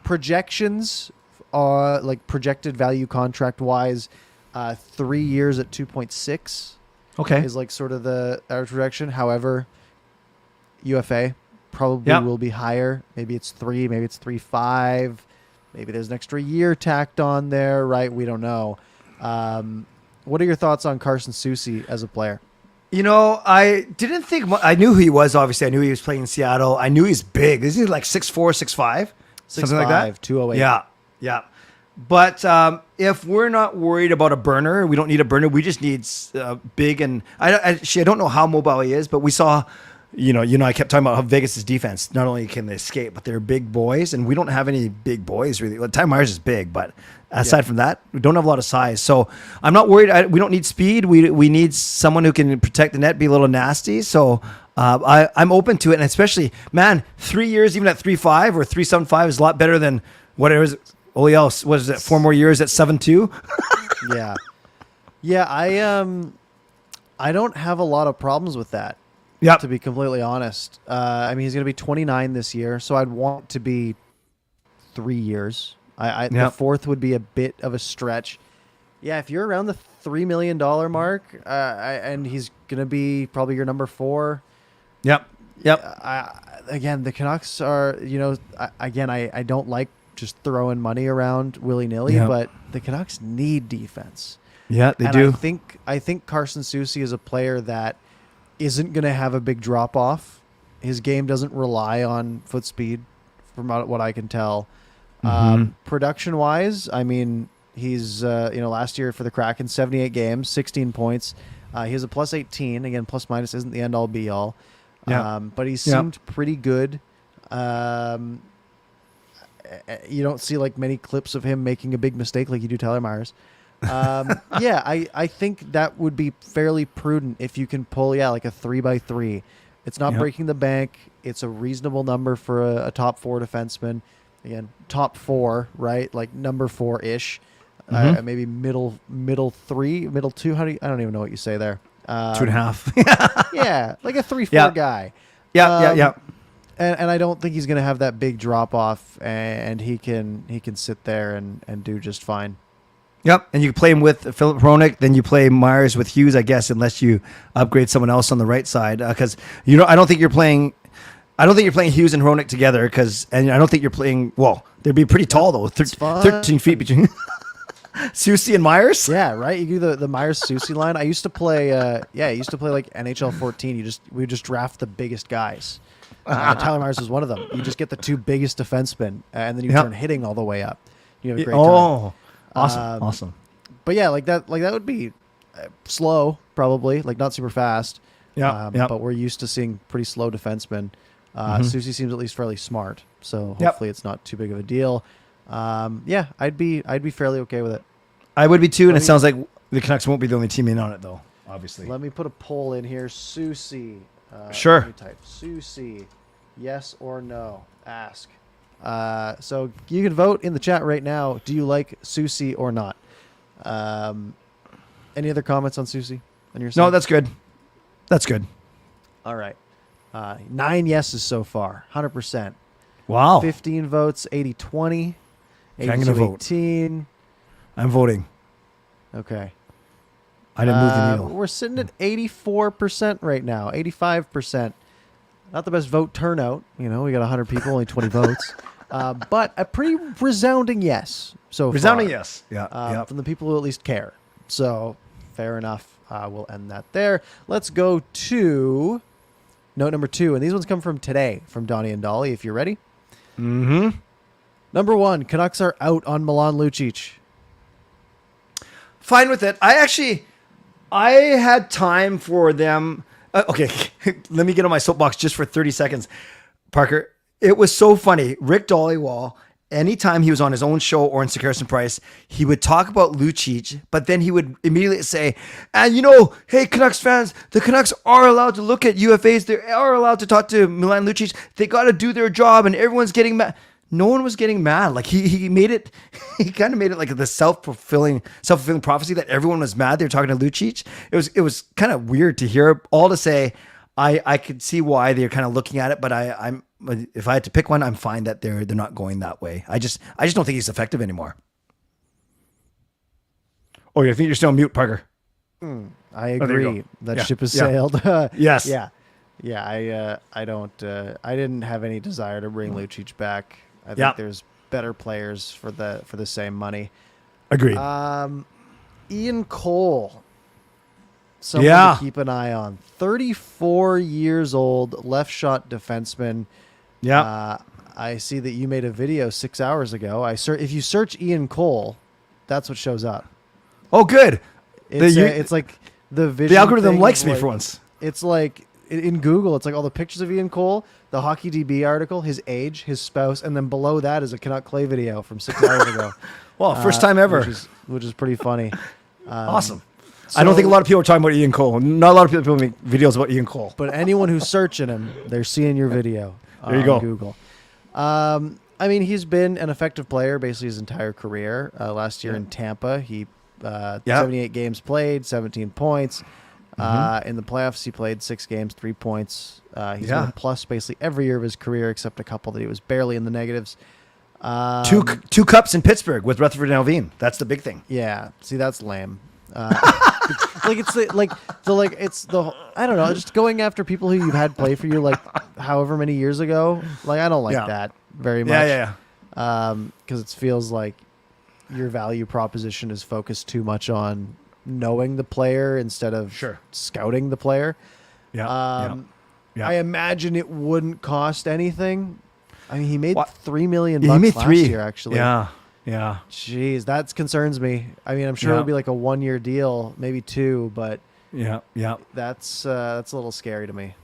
Projections are like projected value contract wise, 3 years at 2.6. Okay. Is like sort of the average projection. However, UFA probably will be higher. Maybe it's 3, maybe it's 3.5. Maybe there's an extra year tacked on there, right? We don't know. What are your thoughts on Carson Soucy as a player? You know, I didn't think I knew who he was. Obviously, I knew he was playing in Seattle. I knew he's big. Isn't he like 6'4", 6'5", something like that? 208. Yeah. But if we're not worried about a burner, we don't need a burner. We just need big and I don't know how mobile he is, but we saw. I kept talking about how Vegas' defense, not only can they escape, but they're big boys, and we don't have any big boys really. Well, Ty Myers is big, but aside from that, we don't have a lot of size. So I'm not worried. We don't need speed. We need someone who can protect the net, be a little nasty. So I'm open to it, and especially, 3 years, even at 3.5 or 3.75 is a lot better than whatever is. Only else, what is it? 4 more years at 7.2? Yeah. I don't have a lot of problems with that. Yep. To be completely honest. He's going to be 29 this year, so I'd want to be 3 years. The fourth would be a bit of a stretch. Yeah, if you're around the $3 million mark, and he's going to be probably your number 4. Yep. Again, the Canucks are, I don't like just throwing money around willy-nilly, but the Canucks need defense. Yeah, they do. I think Carson Soucy is a player that isn't going to have a big drop off. His game doesn't rely on foot speed from what I can tell. Production wise, he's, last year for the Kraken, 78 games, 16 points. He has a plus 18. Again, plus minus isn't the end all be all. But he seemed pretty good. You don't see like many clips of him making a big mistake like you do Tyler Myers. I think that would be fairly prudent if you can pull, like a 3x3. It's not breaking the bank. It's a reasonable number for a top 4 defenseman. Again, top 4, right? Like number 4-ish. Maybe middle 3, middle 2. I don't even know what you say there. 2.5. Yeah, like a 3-4 guy. Yeah. And I don't think he's going to have that big drop off, and he can sit there and do just fine. Yep, and you play him with Philip Hronik, then you play Myers with Hughes, I guess, unless you upgrade someone else on the right side. Because I don't think you're playing Hughes and Hronik together. And I don't think you're playing. Well, they'd be pretty tall though, 13 feet between Soucy and Myers. Yeah, right. You do the Myers Soucy line. I used to play. Like NHL 14. We just draft the biggest guys. Tyler Myers was one of them. You just get the 2 biggest defensemen, and then you turn hitting all the way up. You have a great time. Awesome. But yeah, like that would be slow, probably, like not super fast. Yeah, But we're used to seeing pretty slow defensemen. Soucy seems at least fairly smart, so hopefully it's not too big of a deal. Yeah, I'd be fairly okay with it. I would be too, and it sounds like the Canucks won't be the only team in on it, though. Obviously. Let me put a poll in here. Soucy. Sure. Let me type Soucy. Yes or no? Ask. So you can vote in the chat right now. Do you like Soucy or not? Any other comments on Soucy on your side? No, that's good. That's good. All right. 9 yeses so far. 100%. Wow. 15 votes. 80-20. Okay, I'm gonna vote. 18. I'm voting. Okay. I didn't move the needle. We're sitting at 84% right now. 85%. Not the best vote turnout. You know, we got 100 people, only 20 votes. But a pretty resounding yes so far. Resounding yes. Yeah. From the people who at least care. So, fair enough. We'll end that there. Let's go to note number 2. And these ones come from today, from Donnie and Dolly, if you're ready. Mm-hmm. Number 1, Canucks are out on Milan Lucic. Fine with it. I had time for them. Okay, let me get on my soapbox just for 30 seconds. Parker, it was so funny. Rick Dollywall, anytime he was on his own show or in Sir Harrison Price, he would talk about Lucic, but then he would immediately say, and hey, Canucks fans, the Canucks are allowed to look at UFAs. They are allowed to talk to Milan Lucic. They got to do their job, and everyone's getting mad. No one was getting mad. Like he made it, he kind of made it like the self-fulfilling prophecy that everyone was mad. They were talking to Lucic. It was kind of weird to hear all to say. I could see why they're kind of looking at it, but I'm if I had to pick one, I'm fine that they're not going that way. I just don't think he's effective anymore. Oh, you think you're still on mute, Parker? I agree. That ship has sailed. Yes. Yeah. I don't. I didn't have any desire to bring Lucic back. I think there's better players for the same money. Agreed. Ian Cole. Someone to keep an eye on. 34 years old, left shot defenseman. Yeah. I see that you made a video 6 hours ago. If you search Ian Cole, that's what shows up. Oh, good. It's like the vision. The algorithm likes me for once. It's like in Google, it's like all the pictures of Ian Cole, the Hockey DB article, his age, his spouse, and then below that is a Canuck Clay video from 6 hours ago. Well, first time ever. Which is pretty funny. Awesome. So, I don't think a lot of people are talking about Ian Cole. Not a lot of people make videos about Ian Cole. But anyone who's searching him, they're seeing your video there you go. Google. I mean, he's been an effective player basically his entire career. Last year in Tampa, he 78 games played, 17 points. In the playoffs, he played 6 games, 3 points. He's been a plus basically every year of his career, except a couple that he was barely in the negatives. Two cups in Pittsburgh with Rutherford and Allvin. That's the big thing. Yeah, see, that's lame. I don't know, just going after people who you've had play for you like however many years ago. Like I don't like that very much. Yeah. Because it feels like your value proposition is focused too much on knowing the player instead of scouting the player. I imagine it wouldn't cost anything. I mean, he made $3 million last year, actually. Yeah. Jeez, that concerns me. I mean, I'm sure it'll be like a 1-year deal, maybe 2, but that's a little scary to me.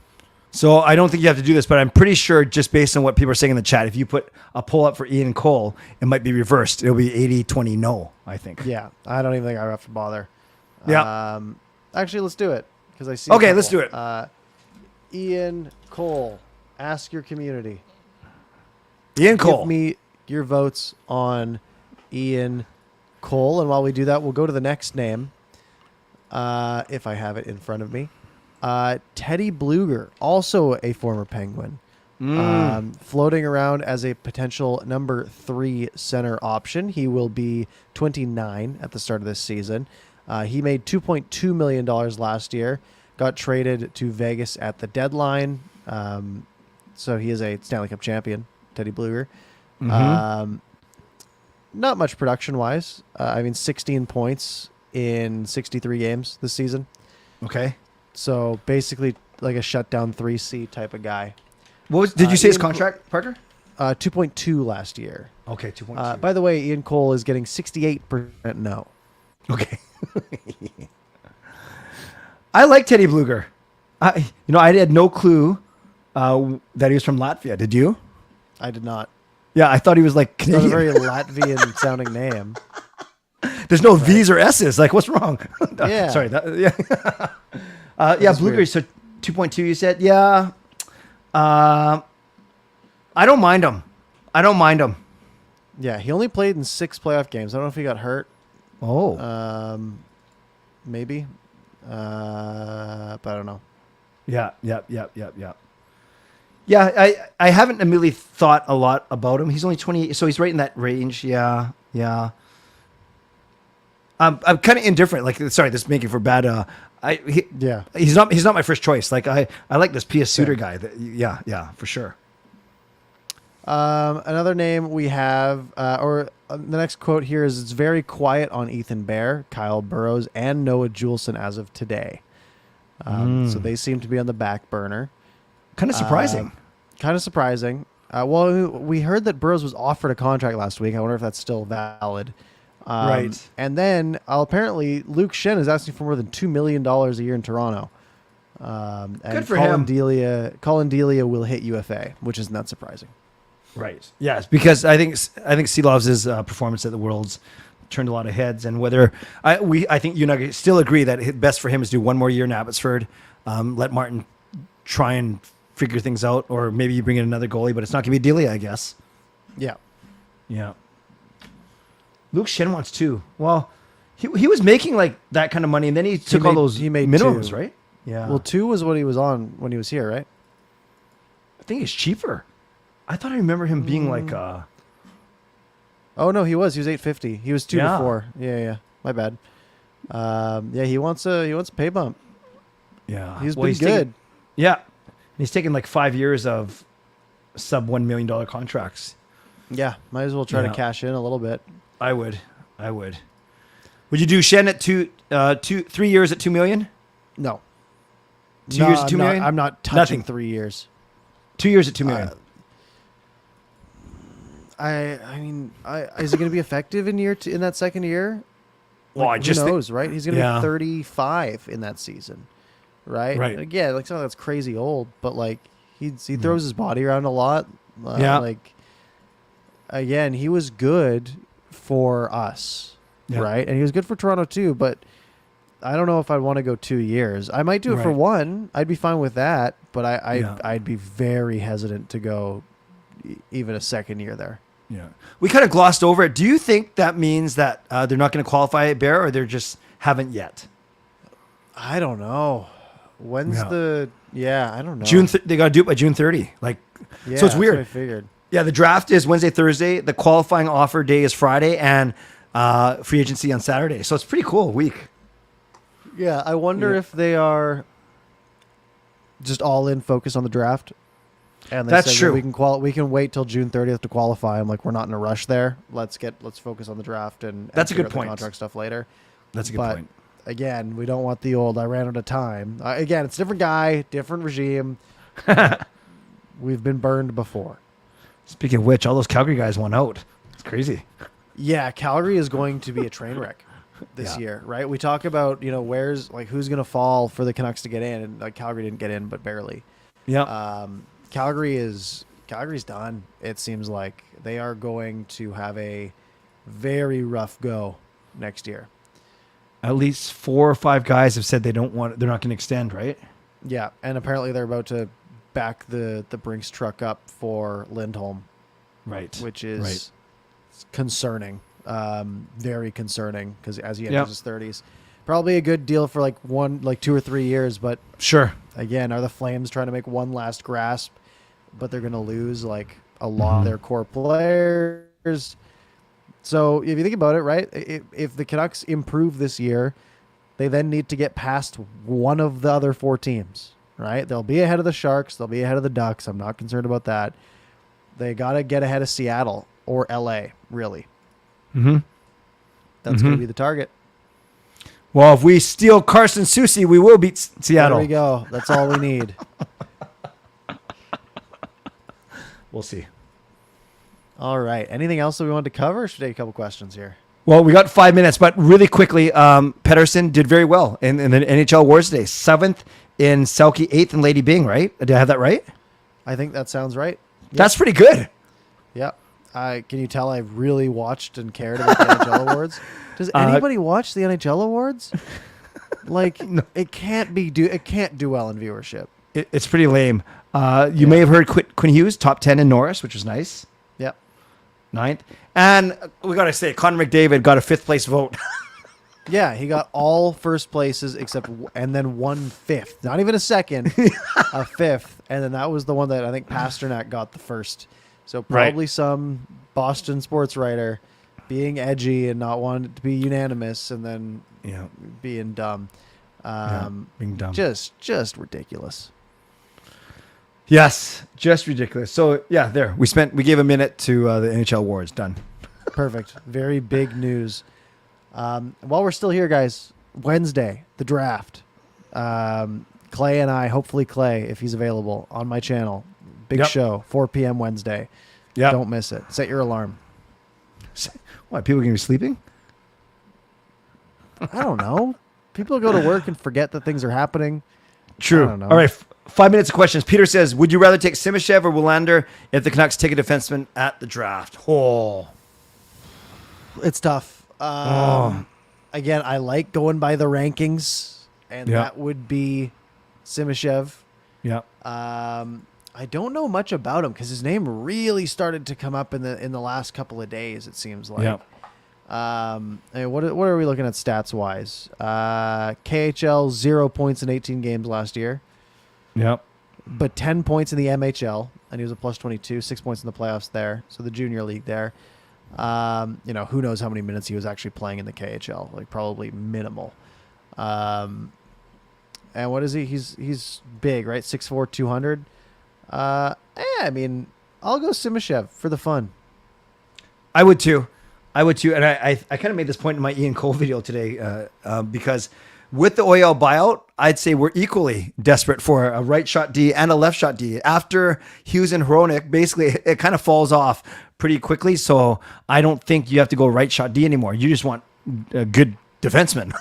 So I don't think you have to do this, but I'm pretty sure just based on what people are saying in the chat, if you put a poll up for Ian Cole, it might be reversed. It'll be 80-20 no, I think. Yeah, I don't even think I have to bother. Yeah. Actually, let's do it because I see. Okay, let's do it. Ian Cole, ask your community. Ian Cole. Give me your votes on Ian Cole, and while we do that, we'll go to the next name. If I have it in front of me. Teddy Bluger, also a former Penguin, floating around as a potential number 3 center option. He will be 29 at the start of this season. He made $2.2 million last year, got traded to Vegas at the deadline. So he is a Stanley Cup champion, Teddy Bluger. Not much production-wise. 16 points in 63 games this season. Okay. So basically like a shutdown 3C type of guy. Did you say his contract, Parker? 2.2 last year. Okay, 2.2. By the way, Ian Cole is getting 68% no. Okay. I like Teddy Bluger. I had no clue that he was from Latvia. Did you? I did not. Yeah, I thought he was like It's not a Canadian. very Latvian sounding name. There's no V's or S's. Like, what's wrong? Yeah. Sorry. Yeah. Bluger. So 2.2, you said? Yeah. I don't mind him. Yeah, he only played in 6 playoff games. I don't know if he got hurt. Oh. Maybe. But I don't know. Yeah. Yeah, I haven't immediately thought a lot about him. He's only 28, so he's right in that range. Yeah. I'm kind of indifferent. Like, sorry, this is making for bad. He's not my first choice. Like, I like this P.S. Suter guy. Yeah, for sure. Another name we have, the next quote here is, it's very quiet on Ethan Bear, Kyle Burrows, and Noah Juleson as of today. So they seem to be on the back burner. Kind of surprising. Well, we heard that Burrows was offered a contract last week. I wonder if that's still valid. Right. And then apparently Luke Shen is asking for more than $2 million a year in Toronto. And Good for him. Colin Delia will hit UFA, which is not surprising. Right. Yes, because I think Seelovs' performance at the Worlds turned a lot of heads, and whether I think you and I still agree that best for him is do one more year in Abbotsford, let Martin try and figure things out, or maybe you bring in another goalie, but it's not going to be Delia, I guess. Yeah. Luke Shen wants 2. Well, he was making like that kind of money, and then he took all those minimums, 2. right? Yeah. Well, 2 was what he was on when he was here, right? I think he's cheaper. I thought I remember him being like. Oh no, he was. He was $850. He was 2 Yeah. before. Yeah. My bad. He wants a pay bump. Yeah, He's been good. He's taken like 5 years of sub $1 million contracts. Yeah, might as well try to cash in a little bit. I would. Would you do Shen at 3 years at $2 million? No. 2 years at $2 million? I'm not touching 3 years. 2 years at $2 million. I mean, is it going to be effective in that second year? Well, who knows, right? He's going to be 35 in that season, right? Right. And again, like, that's crazy old, but like he throws his body around a lot. Like, again, he was good for us, right? And he was good for Toronto too, but I don't know if I'd want to go 2 years. I might do it for 1. I'd be fine with that, but I'd be very hesitant to go even a second year there. Yeah. We kind of glossed over it. Do you think that means that they're not going to qualify at Bear, or they're just haven't yet? I don't know. When's I don't know. They got to do it by June 30. So it's weird. That's what I figured. Yeah, the draft is Wednesday, Thursday. The qualifying offer day is Friday, and free agency on Saturday. So it's a pretty cool week. Yeah, I wonder if they are just all in focus on the draft. And they That's say, true. We can wait till June 30th to qualify. I'm like, we're not in a rush there. Let's focus on the draft and that's a good figure out the point. contract stuff later. That's a good point. Again, we don't want the old I ran out of time. Again, it's a different guy, different regime. We've been burned before. Speaking of which, all those Calgary guys won out. It's crazy. Yeah, Calgary is going to be a train wreck this year, right? We talk about, who's going to fall for the Canucks to get in, and Calgary didn't get in, but barely. Yeah. Calgary's done. It seems like they are going to have a very rough go next year. At least 4 or 5 guys have said they're not going to extend, right? Yeah, and apparently they're about to back the Brinks truck up for Lindholm, right? Which is concerning, very concerning, because as he enters his 30s, probably a good deal for 2 or 3 years. But sure, again, are the Flames trying to make one last grasp, but they're going to lose a lot of their core players? So if you think about it, right, if the Canucks improve this year, they then need to get past one of the other 4 teams, right? They'll be ahead of the Sharks. They'll be ahead of the Ducks. I'm not concerned about that. They got to get ahead of Seattle or LA, really. Mm-hmm. That's going to be the target. Well, if we steal Carson Soucy, we will beat Seattle. There we go. That's all we need. We'll see. All right. Anything else that we wanted to cover? Or should we take a couple questions here? Well, we got 5 minutes, but really quickly, Pettersson did very well in the NHL Awards today. 7th in Selke, 8th in Lady Byng, right? Did I have that right? I think that sounds right. Yep. That's pretty good. Yeah. Can you tell I really watched and cared about the NHL Awards? Does anybody watch the NHL Awards? Like, no. It can't do well in viewership. It's pretty lame. You may have heard Quinn Hughes, top 10 in Norris, which was nice. Yep. 9th. And we got to say, Connor McDavid got a 5th place vote. Yeah, he got all first places and then 1/5. Not even a second, a 5th. And then that was the one that I think Pasternak got the first. So probably some Boston sports writer being edgy and not wanting to be unanimous and then being dumb. Being dumb. Just ridiculous. Yes, just ridiculous. So there we gave a minute to the NHL Awards. Done. Perfect. Very big news. While we're still here, guys, Wednesday, the draft. Clay and I, hopefully Clay, if he's available, on my channel. Big show, 4 p.m. Wednesday. Yeah. Don't miss it. Set your alarm. What, people are going to be sleeping? I don't know. People go to work and forget that things are happening. True. I don't know. All right, 5 minutes of questions. Peter says, would you rather take Simashev or Willander if the Canucks take a defenseman at the draft? Oh. It's tough. Again, I like going by the rankings, and that would be Simashev. Yeah. I don't know much about him because his name really started to come up in the last couple of days. It seems like. Yeah. What are we looking at stats wise? KHL 0 points in 18 games last year. Yep. But 10 points in the MHL, and he was a plus 22, 6 points in the playoffs there. So the junior league there. Who knows how many minutes he was actually playing in the KHL? Like probably minimal. And what is he? He's big, right? 6'4", 200. I mean, I'll go Simashev for the fun. I would too. And I kind of made this point in my Ian Cole video today because with the OEL buyout, I'd say we're equally desperate for a right shot D and a left shot D. After Hughes and Hronik, basically it kind of falls off pretty quickly. So I don't think you have to go right shot D anymore. You just want a good defenseman.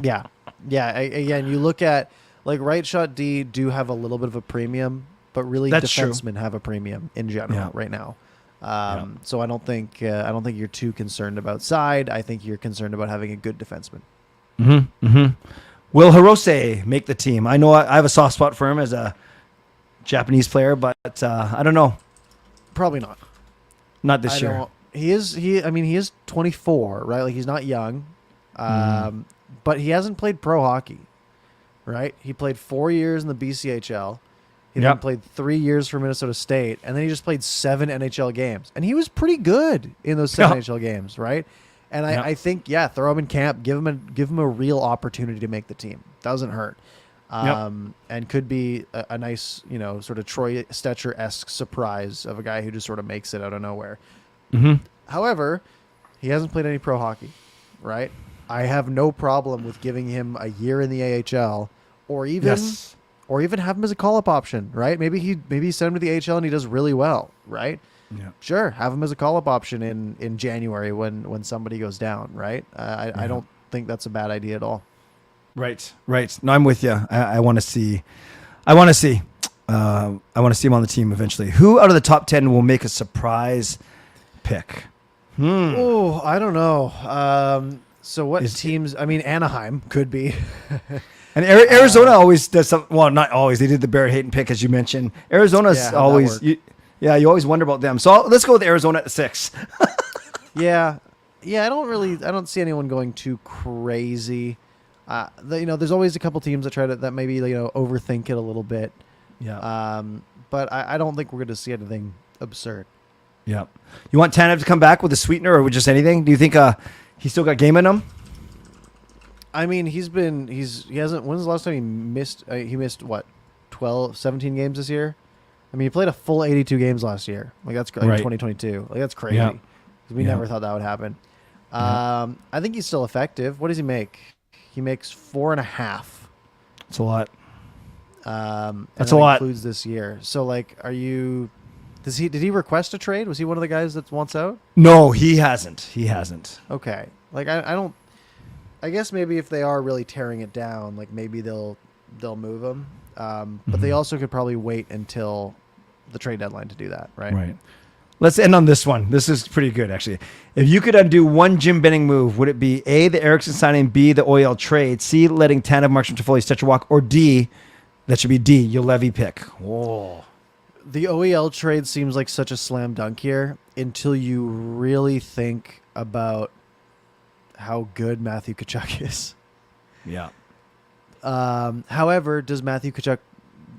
Yeah. Again, you look at like right shot D do have a little bit of a premium, but really defensemen have a premium in general right now. So I don't think you're too concerned about side. I think you're concerned about having a good defenseman. Mm-hmm. Mm-hmm. Will Hirose make the team? I know I have a soft spot for him as a Japanese player, but I don't know. Probably not. Not this year. He is 24, right? Like he's not young, but he hasn't played pro hockey, right? He played 4 years in the BCHL. He then played 3 years for Minnesota State, and then he just played 7 NHL games, and he was pretty good in those 7 NHL games, right? And I think throw him in camp, give him a real opportunity to make the team. Doesn't hurt, and could be a nice sort of Troy Stetcher-esque surprise of a guy who just sort of makes it out of nowhere. Mm-hmm. However, he hasn't played any pro hockey, right? I have no problem with giving him a year in the AHL, or even have him as a call-up option, right? Maybe send him to the AHL and he does really well, right? Yeah. Sure, have him as a call-up option in January when somebody goes down, right? I don't think that's a bad idea at all. Right. No, I'm with you. I want to see. I want to see him on the team eventually. Who out of the top 10 will make a surprise pick? Oh, I don't know. So what teams? I mean, Anaheim could be. And Arizona always does something. Well, not always. They did the Barrett Hayton pick, as you mentioned. Arizona's always. You always wonder about them. So let's go with Arizona at 6. Yeah. I don't see anyone going too crazy. There's always a couple teams that maybe overthink it a little bit. Yeah. But I don't think we're going to see anything absurd. Yeah. You want Tanev to come back with a sweetener or with just anything? Do you think he's still got game in him? I mean, he hasn't. When's the last time he missed? He missed what, 17 games this year? I mean, he played a full 82 games last year. Like that's like 2022. Like that's crazy. Yeah. We never thought that would happen. I think he's still effective. What does he make? He makes 4.5. That's a lot. That's a lot. Includes this year. So like, are you Did he request a trade? Was he one of the guys that wants out? No, he hasn't. He hasn't. Okay. Like I don't. I guess maybe if they are really tearing it down, like maybe they'll move him. But they also could probably wait until the trade deadline to do that, right? Right. Let's end on this one. This is pretty good, actually. If you could undo one Jim Benning move, would it be A, the Eriksson signing, B, the OEL trade, C, letting Tanev, Markstrom, Toffoli, Stetcher walk, or D, that should be D, Julevi pick? Whoa. The OEL trade seems like such a slam dunk here until you really think about how good Matthew Tkachuk is. Yeah. However, does Matthew Tkachuk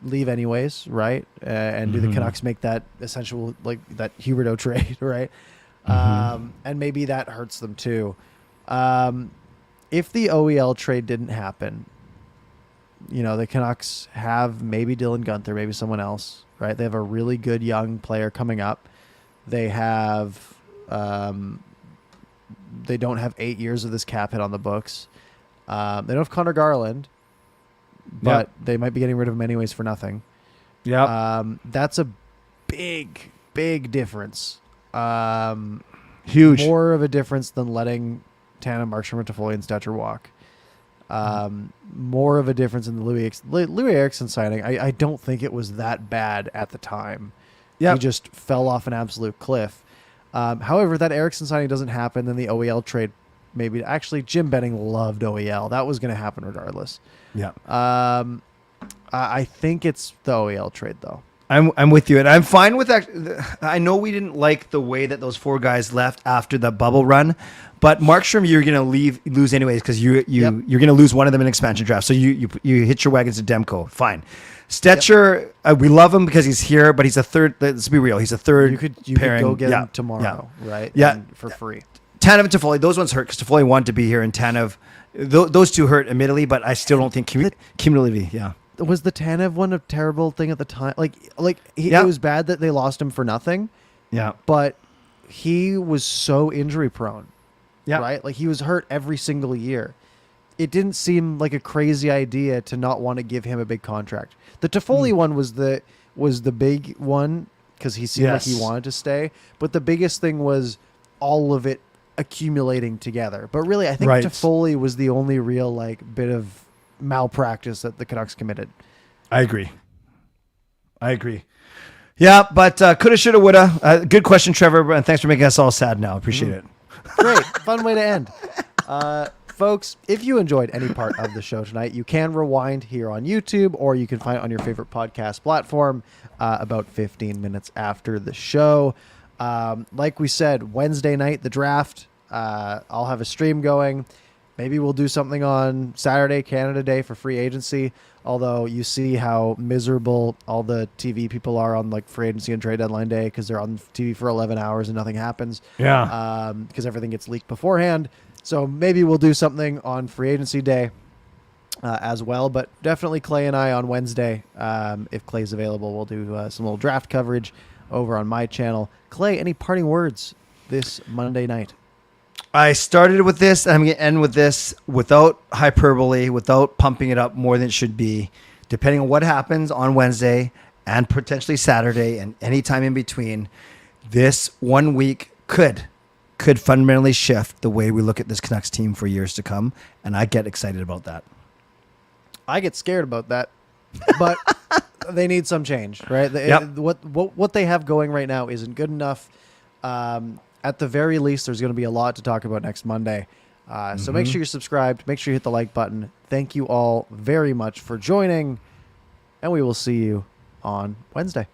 leave anyways, right? And do the Canucks make that essential, like that Huberdeau trade, right? And maybe that hurts them too. If the OEL trade didn't happen, the Canucks have maybe Dylan Guenther, maybe someone else, right? They have a really good young player coming up. They have, they don't have 8 years of this cap hit on the books. They don't have Connor Garland, but they might be getting rid of him anyways for nothing. Yeah. That's a big, big difference. Huge. More of a difference than letting Tanev, Markstrom, and Toffoli and Stetcher walk. More of a difference in the Louis Eriksson signing. I don't think it was that bad at the time. He just fell off an absolute cliff. However, if that Eriksson signing doesn't happen, then the OEL trade maybe. Actually, Jim Benning loved OEL. That was going to happen regardless. Yeah. I think it's the OEL trade, though. I'm with you, and I'm fine with that. I know we didn't like the way that those 4 guys left after the bubble run, but Markstrom you're going to lose anyways because you're going to lose one of them in expansion draft. So you hit your wagons to Demko. Fine. Stetcher, we love him because he's here, but he's a third. Let's be real. He's a third. You could pairing. Go get him tomorrow, right? Yeah, and for free. Tanev and Toffoli, those ones hurt because Toffoli wanted to be here, and Tanev, those two hurt admittedly, but I still don't think cumulatively. Yeah. Was the Tanev one a terrible thing at the time? It was bad that they lost him for nothing. Yeah. But he was so injury prone. Yeah. Right? Like he was hurt every single year. It didn't seem like a crazy idea to not want to give him a big contract. The Toffoli one was the big one because he seemed like he wanted to stay. But the biggest thing was all of it accumulating together. But really, I think Toffoli was the only real bit of malpractice that the Canucks committed. I agree. Yeah, but coulda, shoulda, woulda. Good question, Trevor, and thanks for making us all sad now. Appreciate it. Great. Fun way to end. Folks, if you enjoyed any part of the show tonight, you can rewind here on YouTube, or you can find it on your favorite podcast platform about 15 minutes after the show. Like we said, Wednesday night, the draft. I'll have a stream going. Maybe we'll do something on Saturday, Canada Day, for free agency. Although you see how miserable all the TV people are on free agency and trade deadline day because they're on TV for 11 hours and nothing happens. Yeah. Because everything gets leaked beforehand. So maybe we'll do something on free agency day as well. But definitely Clay and I on Wednesday, if Clay's available, we'll do some little draft coverage over on my channel. Clay, any parting words this Monday night? I started with this, and I'm going to end with this without hyperbole, without pumping it up more than it should be. Depending on what happens on Wednesday and potentially Saturday and any time in between, this 1 week could fundamentally shift the way we look at this Canucks team for years to come, and I get excited about that. I get scared about that, but they need some change, right? What they have going right now isn't good enough. At the very least, there's going to be a lot to talk about next Monday. So make sure you're subscribed. Make sure you hit the like button. Thank you all very much for joining, and we will see you on Wednesday.